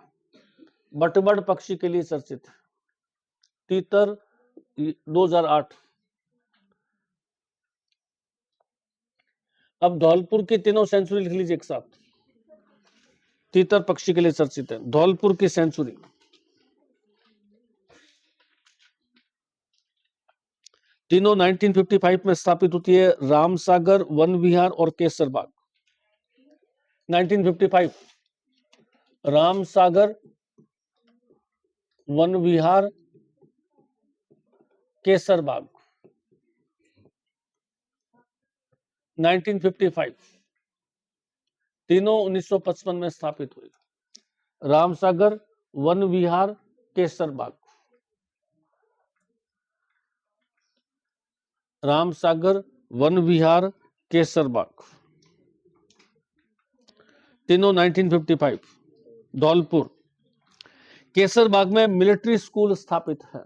बटबड़ पक्षी के लिए चर्चित है, तीतर 2008। अब धौलपुर की तीनों सेंचुरी लिख लीजिए एक साथ, तीतर पक्षी के लिए चर्चित है। धौलपुर की सेंचुरी, तीनों 1955 में स्थापित होती है, रामसागर, वन विहार और केसर बाग। 1955 रामसागर, वन विहार, केसर बाग। 1955 तीनों 1955 में स्थापित हुई, रामसागर, वन विहार, केसर बाग। रामसागर, वन विहार, केसर बाग, तीनों 1955। धौलपुर केसरबाग में मिलिट्री स्कूल स्थापित है।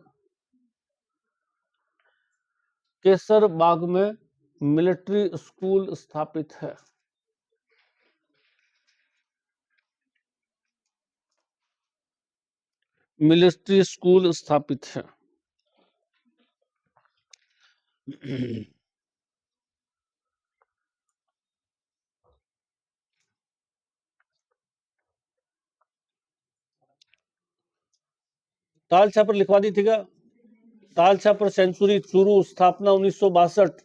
केसरबाग में मिलिट्री स्कूल स्थापित है। मिलिट्री स्कूल स्थापित है। ताल छापर लिखवा दी थी क्या? ताल छापर सेंचुरी चूरू स्थापना 1962।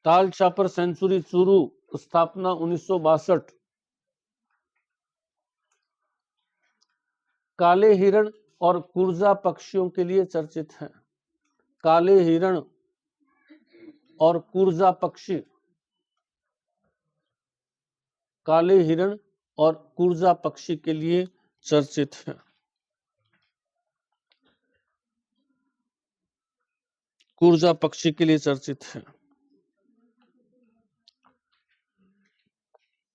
ताल छापर सेंचुरी चूरू स्थापना 1962। काले हिरण और कुर्जा पक्षियों के लिए चर्चित है। काले हिरण और कुर्जा पक्षी, काले हिरण और कुर्जा पक्षी के लिए चर्चित है। कुर्जा पक्षी के लिए चर्चित है।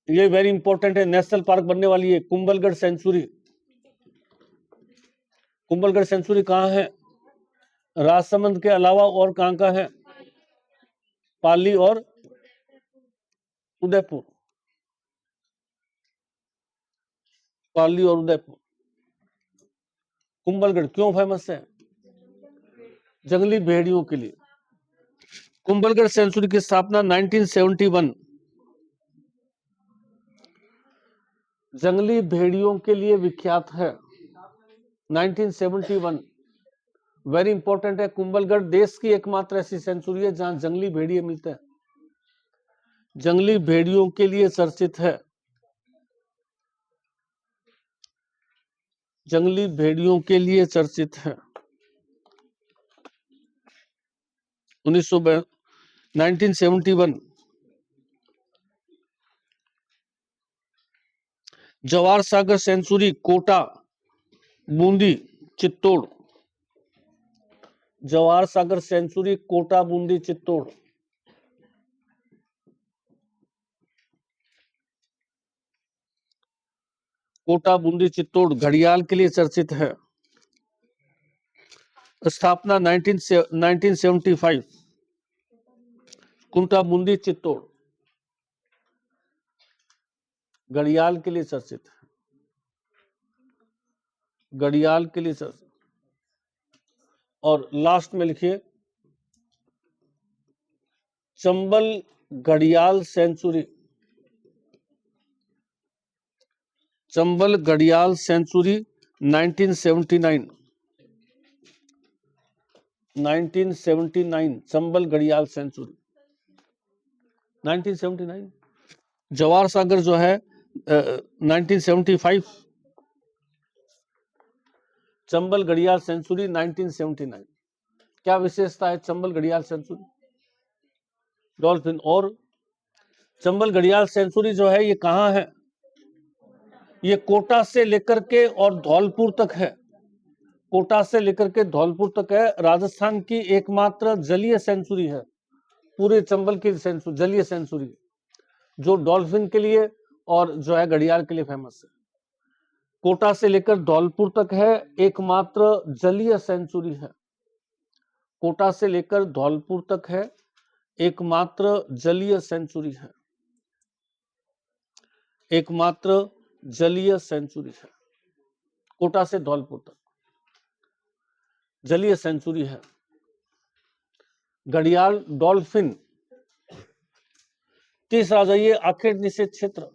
ये वेरी इंपॉर्टेंट है, नेशनल पार्क बनने वाली है कुंभलगढ़ सेंचुरी। कुंभलगढ़ सेंचुरी कहाँ है? राजसमंद के अलावा और कहाँ का है? पाली और उदयपुर। पाली और उदयपुर। कुंभलगढ़ क्यों फेमस है? जंगली भेड़ियों के लिए। कुंभलगढ़ सेंचुरी की स्थापना 1971 जंगली भेड़ियों के लिए विख्यात है। 1971 वेरी इंपॉर्टेंट है। कुंभलगढ़ देश की एकमात्र ऐसी सेंचुरी है जहां जंगली भेड़िए मिलते हैं। जंगली भेड़ियों के लिए चर्चित है। जंगली भेड़ियों के लिए चर्चित है। 1971 जवाहर सागर सेंचुरी कोटा बूंदी चित्तौड़। जवाहर सागर सेंचुरी कोटा बूंदी चित्तौड़। कोटा बूंदी चित्तौड़ घड़ियाल के लिए चर्चित है। स्थापना 1975 कोटा बूंदी चित्तौड़ घड़ियाल के लिए चर्चित है। घड़ियाल के लिए चर्चित। और लास्ट में लिखिए चंबल घड़ियाल सेंचुरी। चंबल घड़ियाल सेंचुरी 1979 चंबल घड़ियाल सेंचुरी 1979। जवाहर सागर जो है 1975। चंबल घड़ियाल सेंचुरी 1979। क्या विशेषता है चंबल घड़ियाल सेंचुरी? डॉल्फिन। और चंबल घड़ियाल सेंचुरी जो है ये कहाँ है? ये कोटा से लेकर के और धौलपुर तक है। कोटा से लेकर के धौलपुर तक है। राजस्थान की एकमात्र जलीय सेंचुरी है। पूरे चंबल की सेंचुरी जलीय सेंचुरी जो डॉल्फिन के लिए और जो है घड़ियाल के लिए फेमस है। कोटा से लेकर धौलपुर तक है, एकमात्र जलीय सेंचुरी है। कोटा से लेकर धौलपुर तक है, एकमात्र जलीय सेंचुरी है। एकमात्र जलीय सेंचुरी है। कोटा से धौलपुर तक जलीय सेंचुरी है। घड़ियाल डॉल्फिन। तीसरा जाइए आखेड़ निषेध क्षेत्र।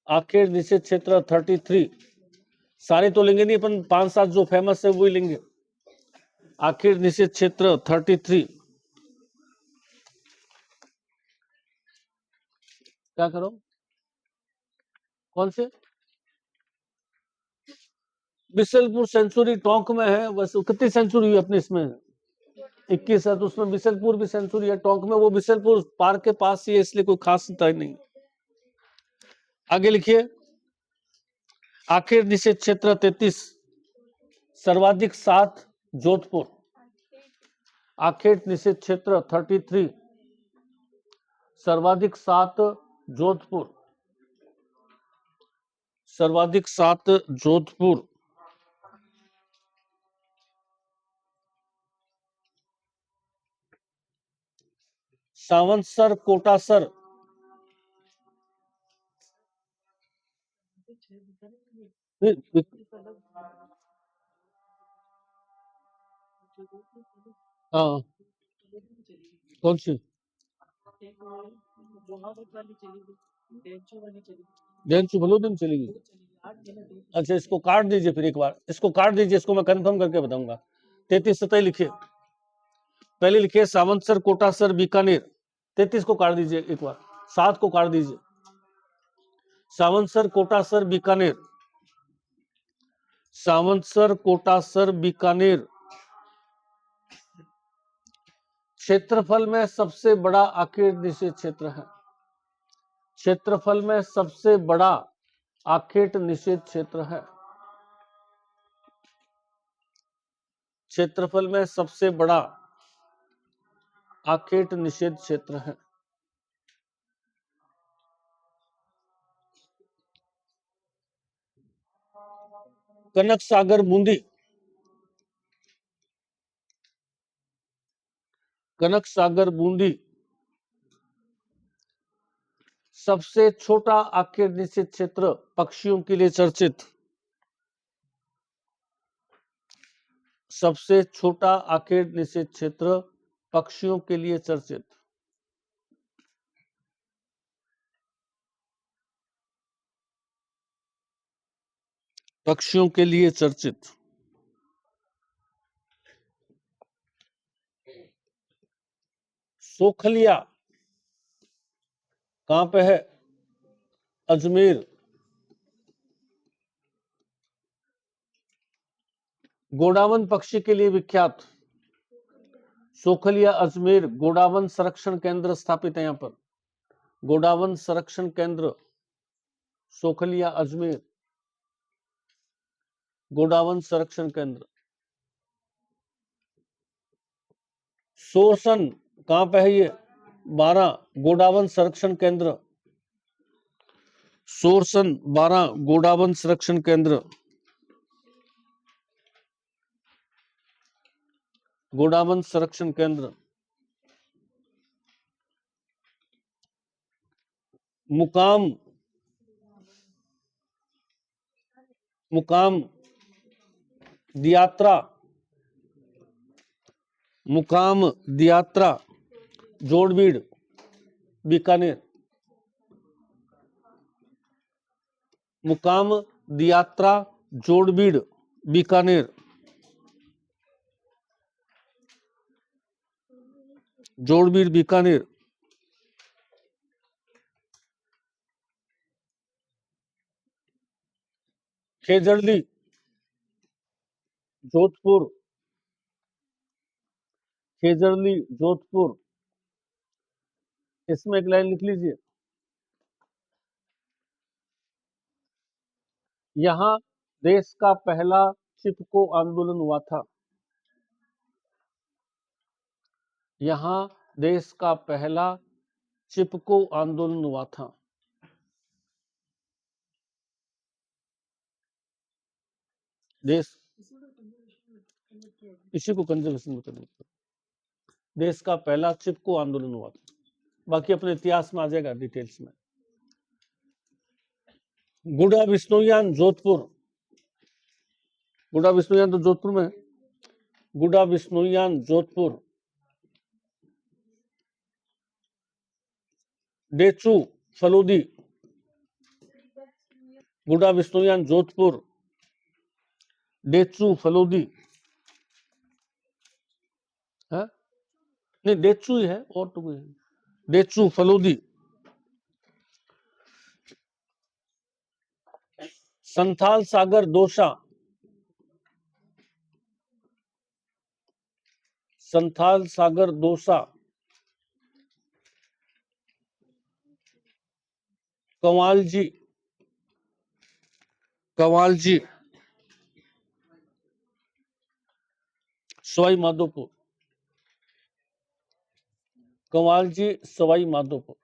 आखेड़ निषेध क्षेत्र 33। सारे तो लेंगे नहीं, अपन 5-7 जो फेमस है वही लेंगे। आखेड़ निषेध क्षेत्र 33। क्या करो? कौन से? बिसलपुर सेंचुरी टोंक में है। बस कितनी सेंचुरी हुई अपने इसमें? 21 है। तो उसमें बिसलपुर भी सेंचुरी है टोंक में। वो बिसलपुर पार्क के पास ही है, इसलिए कोई खास नहीं। आगे लिखिए आखेड़ निषेध क्षेत्र 33 सर्वाधिक 7 जोधपुर। आखेड़ निषेध क्षेत्र 33 सर्वाधिक 7 जोधपुर, सर्वाधिक 7 जोधपुर। सावंतसर कोटासर, हाँ कौन सी डेंचू फलूदीन चलेगी? अच्छा इसको काट दीजिए, फिर एक बार इसको काट दीजिए, इसको मैं कंफर्म करके बताऊंगा। 33 सतह लिखिए, पहले लिखिए सावंतसर कोटासर बीकानेर। 33 को काट दीजिए एक बार, 7 को काट दीजिए। सावंतसर कोटासर बीकानेर, सावंतसर कोटासर बीकानेर। क्षेत्रफल में सबसे बड़ा आखेट निषेध क्षेत्र है, क्षेत्रफल में सबसे बड़ा आखेट निषेध क्षेत्र है, क्षेत्रफल में सबसे बड़ा आखेट निषेध क्षेत्र है। कनक सागर बूंदी, कनक सागर बूंदी सबसे छोटा आखेट निषेध क्षेत्र, पक्षियों के लिए चर्चित, सबसे छोटा आखेट निषेध क्षेत्र पक्षियों के लिए चर्चित। पक्षियों के लिए चर्चित। सोखलिया कहां पे है? अजमेर। गोडावन पक्षी के लिए विख्यात, सोखलिया अजमेर गोडावन संरक्षण केंद्र स्थापित है यहां पर, गोडावन संरक्षण केंद्र सोखलिया अजमेर, गोडावन संरक्षण केंद्र। सोरसन कहां पे है ये? 12 गोडावन संरक्षण केंद्र, सोरसन 12 गोडावन संरक्षण केंद्र, गोडावन संरक्षण केंद्र। मुकाम, मुकाम दियात्रा, मुकाम दियात्रा जोड़बीड़ बीकानेर, मुकाम दियात्रा जोड़बीड़ बीकानेर, जोड़बीड़ बीकानेर। खेजड़ली जोधपुर, खेजड़ली जोधपुर, इसमें एक लाइन लिख लीजिए। यहां देश का पहला चिपको आंदोलन हुआ था, यहां देश का पहला चिपको आंदोलन हुआ था। देश, इसी को कंजर्वेशन में करना, देश का पहला चिपको आंदोलन हुआ था। बाकी अपने इतिहास में आ जाएगा डिटेल्स में। गुड़ा बिश्नोईयान जोधपुर, गुड़ा बिश्नोईयान तो जोधपुर में है, गुड़ा बिश्नोईयान जोधपुर। डेचू फलोदी, गुड़ा बिश्नोईयान जोधपुर, डेचू फलोदी है, नहीं डेचू ही है और तो कोई, डेचू फलोदी। संथाल सागर दोसा, संथाल सागर दोसा। कंवालजी, कंवालजी सवाई माधोपुर, कंवालजी सवाई माधोपुर।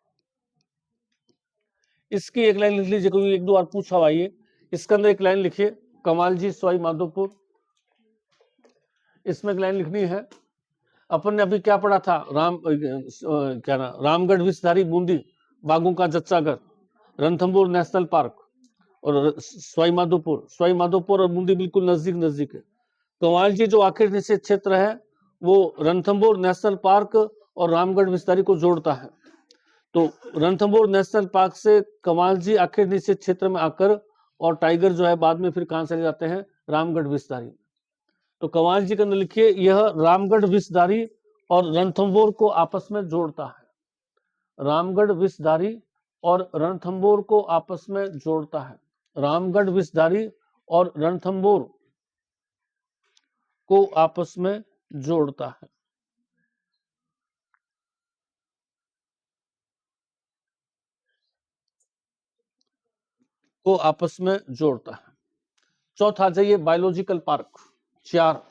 इसकी एक लाइन लिख लीजिए, क्योंकि एक दो बार पूछा हुआ ये। इसके अंदर एक लाइन लिखिए, कमालजी सवाई माधोपुर। इसमें एक लाइन लिखनी है, अपन ने अभी क्या पढ़ा था, क्या ना, रामगढ़ विषधारी बूंदी, बागों का जच्चागढ़, रणथंभौर नेशनल पार्क और सवाई माधोपुर और बूंदी बिल्कुल नजदीक नजदीक है। कमालजी जो आखिर निषेध क्षेत्र है वो रणथंभौर नेशनल पार्क और रामगढ़ विषधारी को जोड़ता है। तो रणथंभौर नेशनल पार्क से कमालजी आखिर निषेध क्षेत्र में आकर और टाइगर जो है बाद में फिर कहां चले जाते हैं, रामगढ़ विषधारी। तो कमालजी के अंदर लिखिए, यह रामगढ़ विषधारी और रणथंभौर को आपस में जोड़ता है। रामगढ़ विषधारी और रणथंभौर को आपस में जोड़ता है। रामगढ़ विषधारी और रणथंभौर को आपस में जोड़ता है। को आपस में जोड़ता है। चौथा आ जाइए, biological park 4।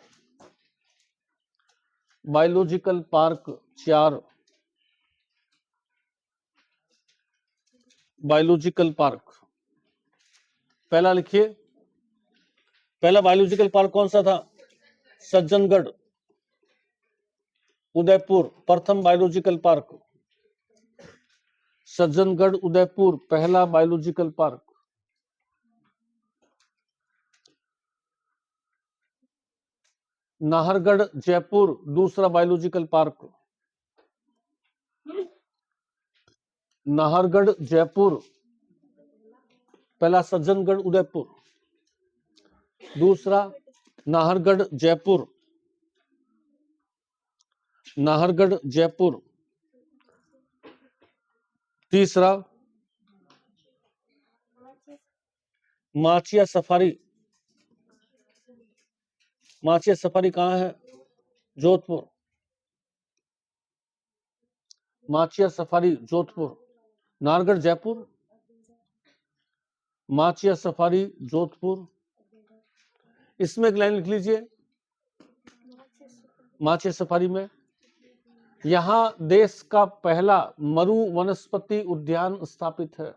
Biological park 4। Biological park पहला लिखिए, पहला बायोलॉजिकल पार्क कौन सा था, सज्जनगढ़ उदयपुर, प्रथम बायोलॉजिकल पार्क सज्जनगढ़ उदयपुर, पहला बायोलॉजिकल पार्क। नाहरगढ़ जयपुर, दूसरा बायोलॉजिकल पार्क। नाहरगढ़ जयपुर, पहला सज्जनगढ़ उदयपुर, दूसरा नाहरगढ़ जयपुर। नाहरगढ़ जयपुर, तीसरा माचिया सफारी। माचिया सफारी कहां है, जोधपुर। माचिया सफारी जोधपुर। नाहरगढ़ जयपुर, माचिया सफारी जोधपुर। इसमें एक लाइन लिख लीजिए, माचिया सफारी में यहां देश का पहला मरु वनस्पति उद्यान स्थापित है।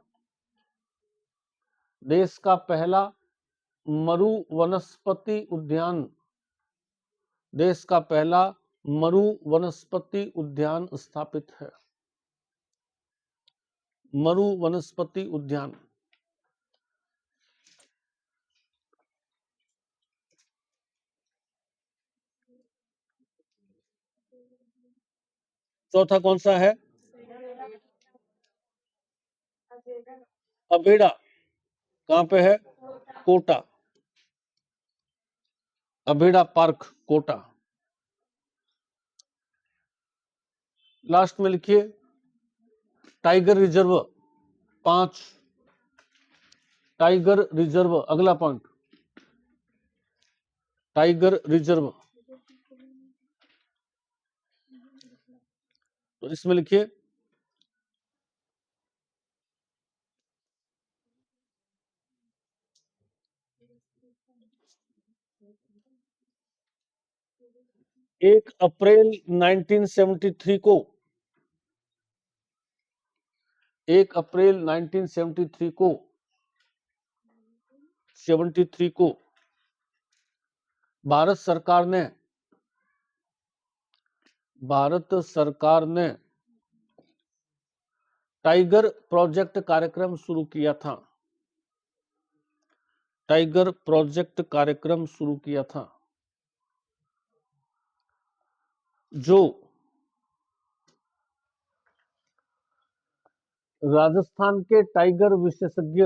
देश का पहला मरु वनस्पति उद्यान, देश का पहला मरु वनस्पति उद्यान स्थापित है। मरु वनस्पति उद्यान। चौथा कौन सा है, अबेड़ा, कहां पे है, कोटा। अबेड़ा पार्क कोटा। लास्ट में लिखिए टाइगर रिजर्व 5। टाइगर रिजर्व अगला पॉइंट, टाइगर रिजर्व। तो इसमें लिखिए एक अप्रैल 1973 को, 1 अप्रैल 1973 को 73 को भारत सरकार ने टाइगर प्रोजेक्ट कार्यक्रम शुरू किया था। टाइगर प्रोजेक्ट कार्यक्रम शुरू किया था, जो राजस्थान के टाइगर विशेषज्ञ,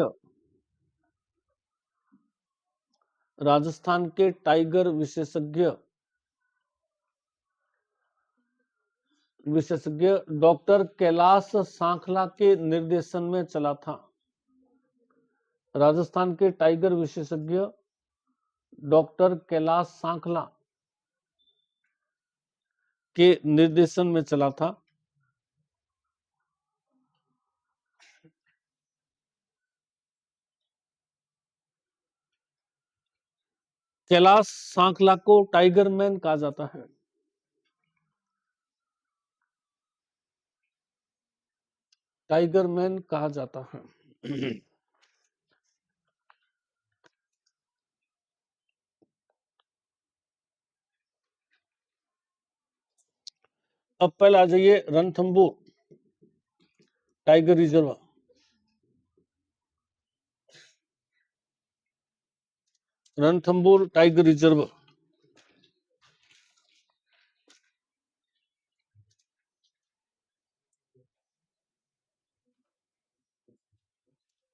राजस्थान के टाइगर विशेषज्ञ डॉक्टर कैलाश सांखला के निर्देशन में चला था। राजस्थान के टाइगर विशेषज्ञ डॉक्टर कैलाश सांखला के निर्देशन में चला था। कैलाश सांखला को टाइगर मैन कहा जाता है। टाइगर मैन कहा जाता है। अब पहले आ जाइए Ranthambore tiger reserve. Ranthambore tiger reserve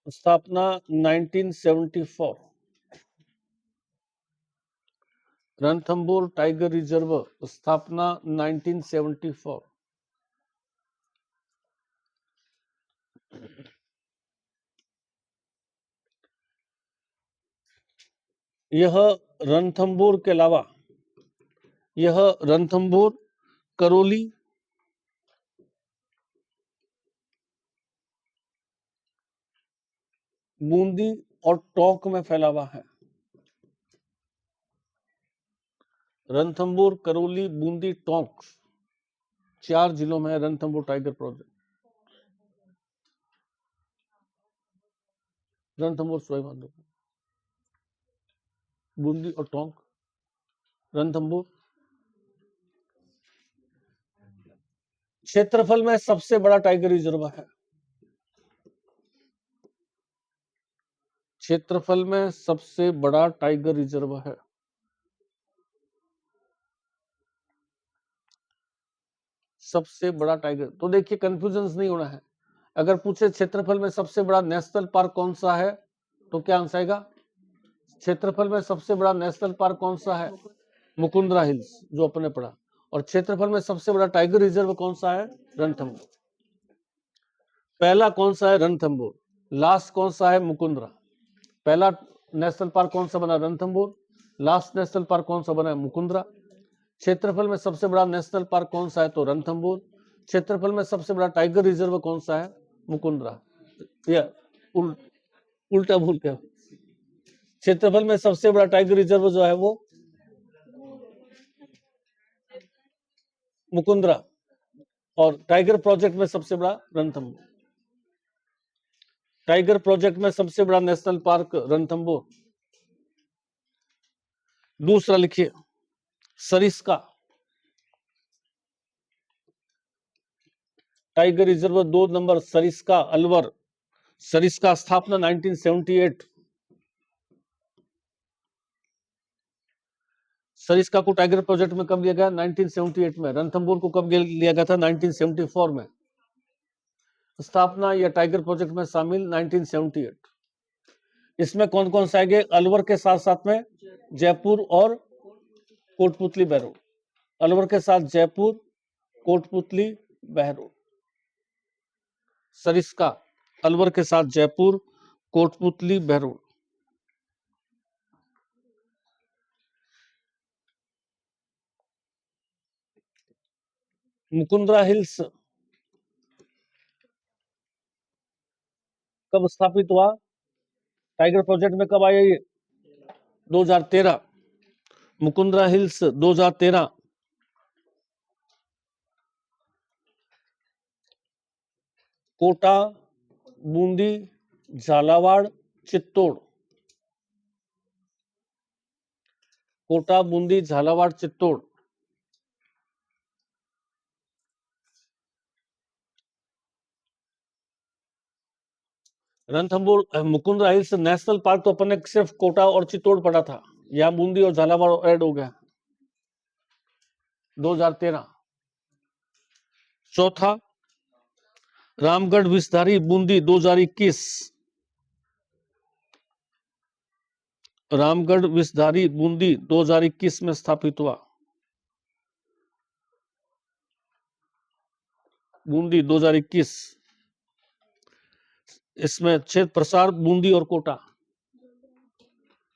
स्थापना 1974। रणथंबोर टाइगर रिजर्व स्थापना 1974। यह रणथंबोर के अलावा यह रणथंबोर, करौली, बूंदी और टोंक में फैला हुआ है। रणथंबोर, करौली, बूंदी, टोंक 4 जिलों में है रणथंबोर टाइगर प्रोजेक्ट। रणथंबोर, सवाई माधोपुर, बूंदी और टोंक। रणथंबोर क्षेत्रफल में सबसे बड़ा टाइगर रिजर्व है। क्षेत्रफल में सबसे बड़ा टाइगर रिजर्व है। सबसे बड़ा टाइगर, तो देखिए कंफ्यूजन नहीं होना है। अगर पूछे क्षेत्रफल में सबसे बड़ा नेशनल पार्क कौन सा है, तो क्या आंसर आएगा? क्षेत्रफल में सबसे बड़ा नेशनल पार्क कौन सा है? मुकुंदरा हिल्स, जो अपने पढ़ा। और क्षेत्रफल में सबसे बड़ा टाइगर रिजर्व कौन सा है? रणथंबोर। पहला कौन सा है? रणथंबोर। लास्ट कौन सा है? मुकुंदरा। पहला नेशनल पार्क कौन सा बना? रणथंबोर। लास्ट नेशनल पार्क कौन सा बना है? मुकुंदरा। क्षेत्रफल में सबसे बड़ा नेशनल पार्क कौन सा है? तो रणथंबोर। क्षेत्रफल में सबसे बड़ा टाइगर रिजर्व कौन सा है? मुकुंदरा। या उल्टा भूल क्या, क्षेत्रफल में सबसे बड़ा टाइगर रिजर्व जो है वो मुकुंदरा, और टाइगर प्रोजेक्ट में सबसे बड़ा रणथंबोर। टाइगर प्रोजेक्ट में सबसे बड़ा नेशनल पार्क रणथंबोर। दूसरा लिखिए Sariska tiger reserve 2 number Sariska Alwar. Sariska स्थापना 1978। सरिस्का को टाइगर प्रोजेक्ट में कब लिया गया? 1978 में। रणथंबोर को कब लिया गया था? 1974 में। स्थापना या टाइगर प्रोजेक्ट में शामिल 1978। इसमें कौन कौन सा आएंगे? अलवर के साथ साथ में जयपुर और कोटपुतली बहरोड। अलवर के साथ जयपुर, कोटपुतली, बहरोड। सरिस्का अलवर के साथ जयपुर, कोटपुतली, बहरोड। मुकुंदरा हिल्स कब स्थापित हुआ? टाइगर प्रोजेक्ट में कब आया ये? 2013। Mukundra Hills 2013। Kota, Bundi, Jhalawar, Chittor. Kota, Bundi, Jhalawar, Chittor. Ranthambore Mukundra Hills National Park तो अपन ने सिर्फ कोटा और चित्तौड़ पढ़ा था, यहाँ बूंदी और झालावाड़ ऐड हो गया 2013। चौथा रामगढ़ विषधारी बूंदी 2021। रामगढ़ विषधारी बूंदी 2021 में स्थापित हुआ। बूंदी 2021। इसमें क्षेत्र प्रसार बूंदी और कोटा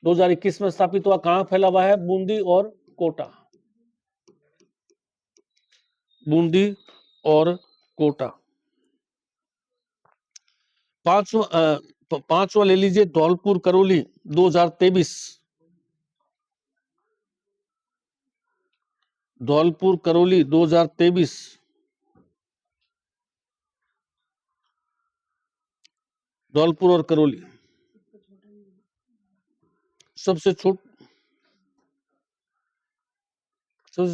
2021 में स्थापित हुआ। कहां फैला हुआ है? बूंदी और कोटा। बूंदी और कोटा। पांचवा ले लीजिए धौलपुर करौली 2023। धौलपुर करौली 2023। धौलपुर और करौली। सबसे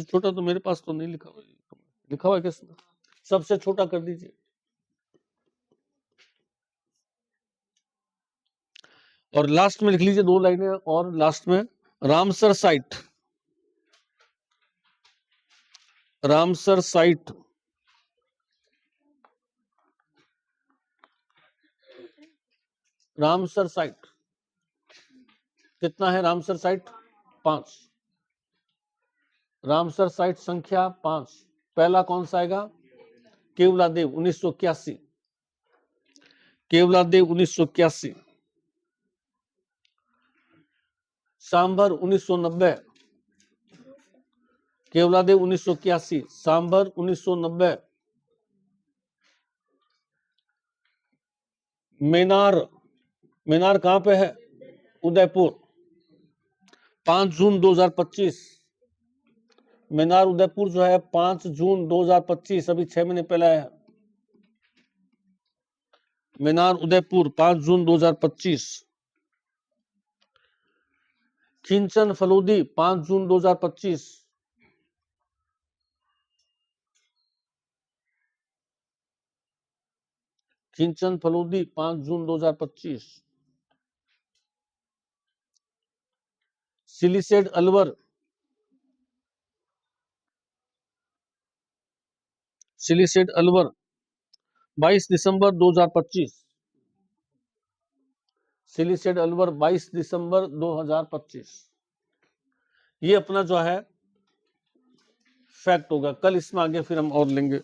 छोटा तो मेरे पास तो नहीं लिखा हुआ, लिखा हुआ है किसने? सबसे छोटा कर दीजिए। और लास्ट में लिख लीजिए 2 लाइनें और लास्ट में, Ramsar site, Ramsar site Ramsar site कितना है? Ramsar site 5। रामसर साइट संख्या 5। पहला कौन सा आएगा? केवलादेव 1981, केवलादेव 1981। सांभर 1990, केवलादेव 1981, सांभर 1990। मेनार, मेनार कहां पे है? उदयपुर, 5 जून 2025। मेनार उदयपुर जो है 5 जून 2025, अभी 6 महीने पहले है। मेनार उदयपुर 5 जून 2025। खिंचन फलोदी 5 जून 2025। खिंचन फलोदी 5 जून 2025। सिलीसेड अलवर, सिलीसेड अलवर 22 दिसंबर 2025। सिलीसेड अलवर 22 दिसंबर 2025। ये अपना जो है फैक्ट होगा। कल इसमें आगे फिर हम और लेंगे।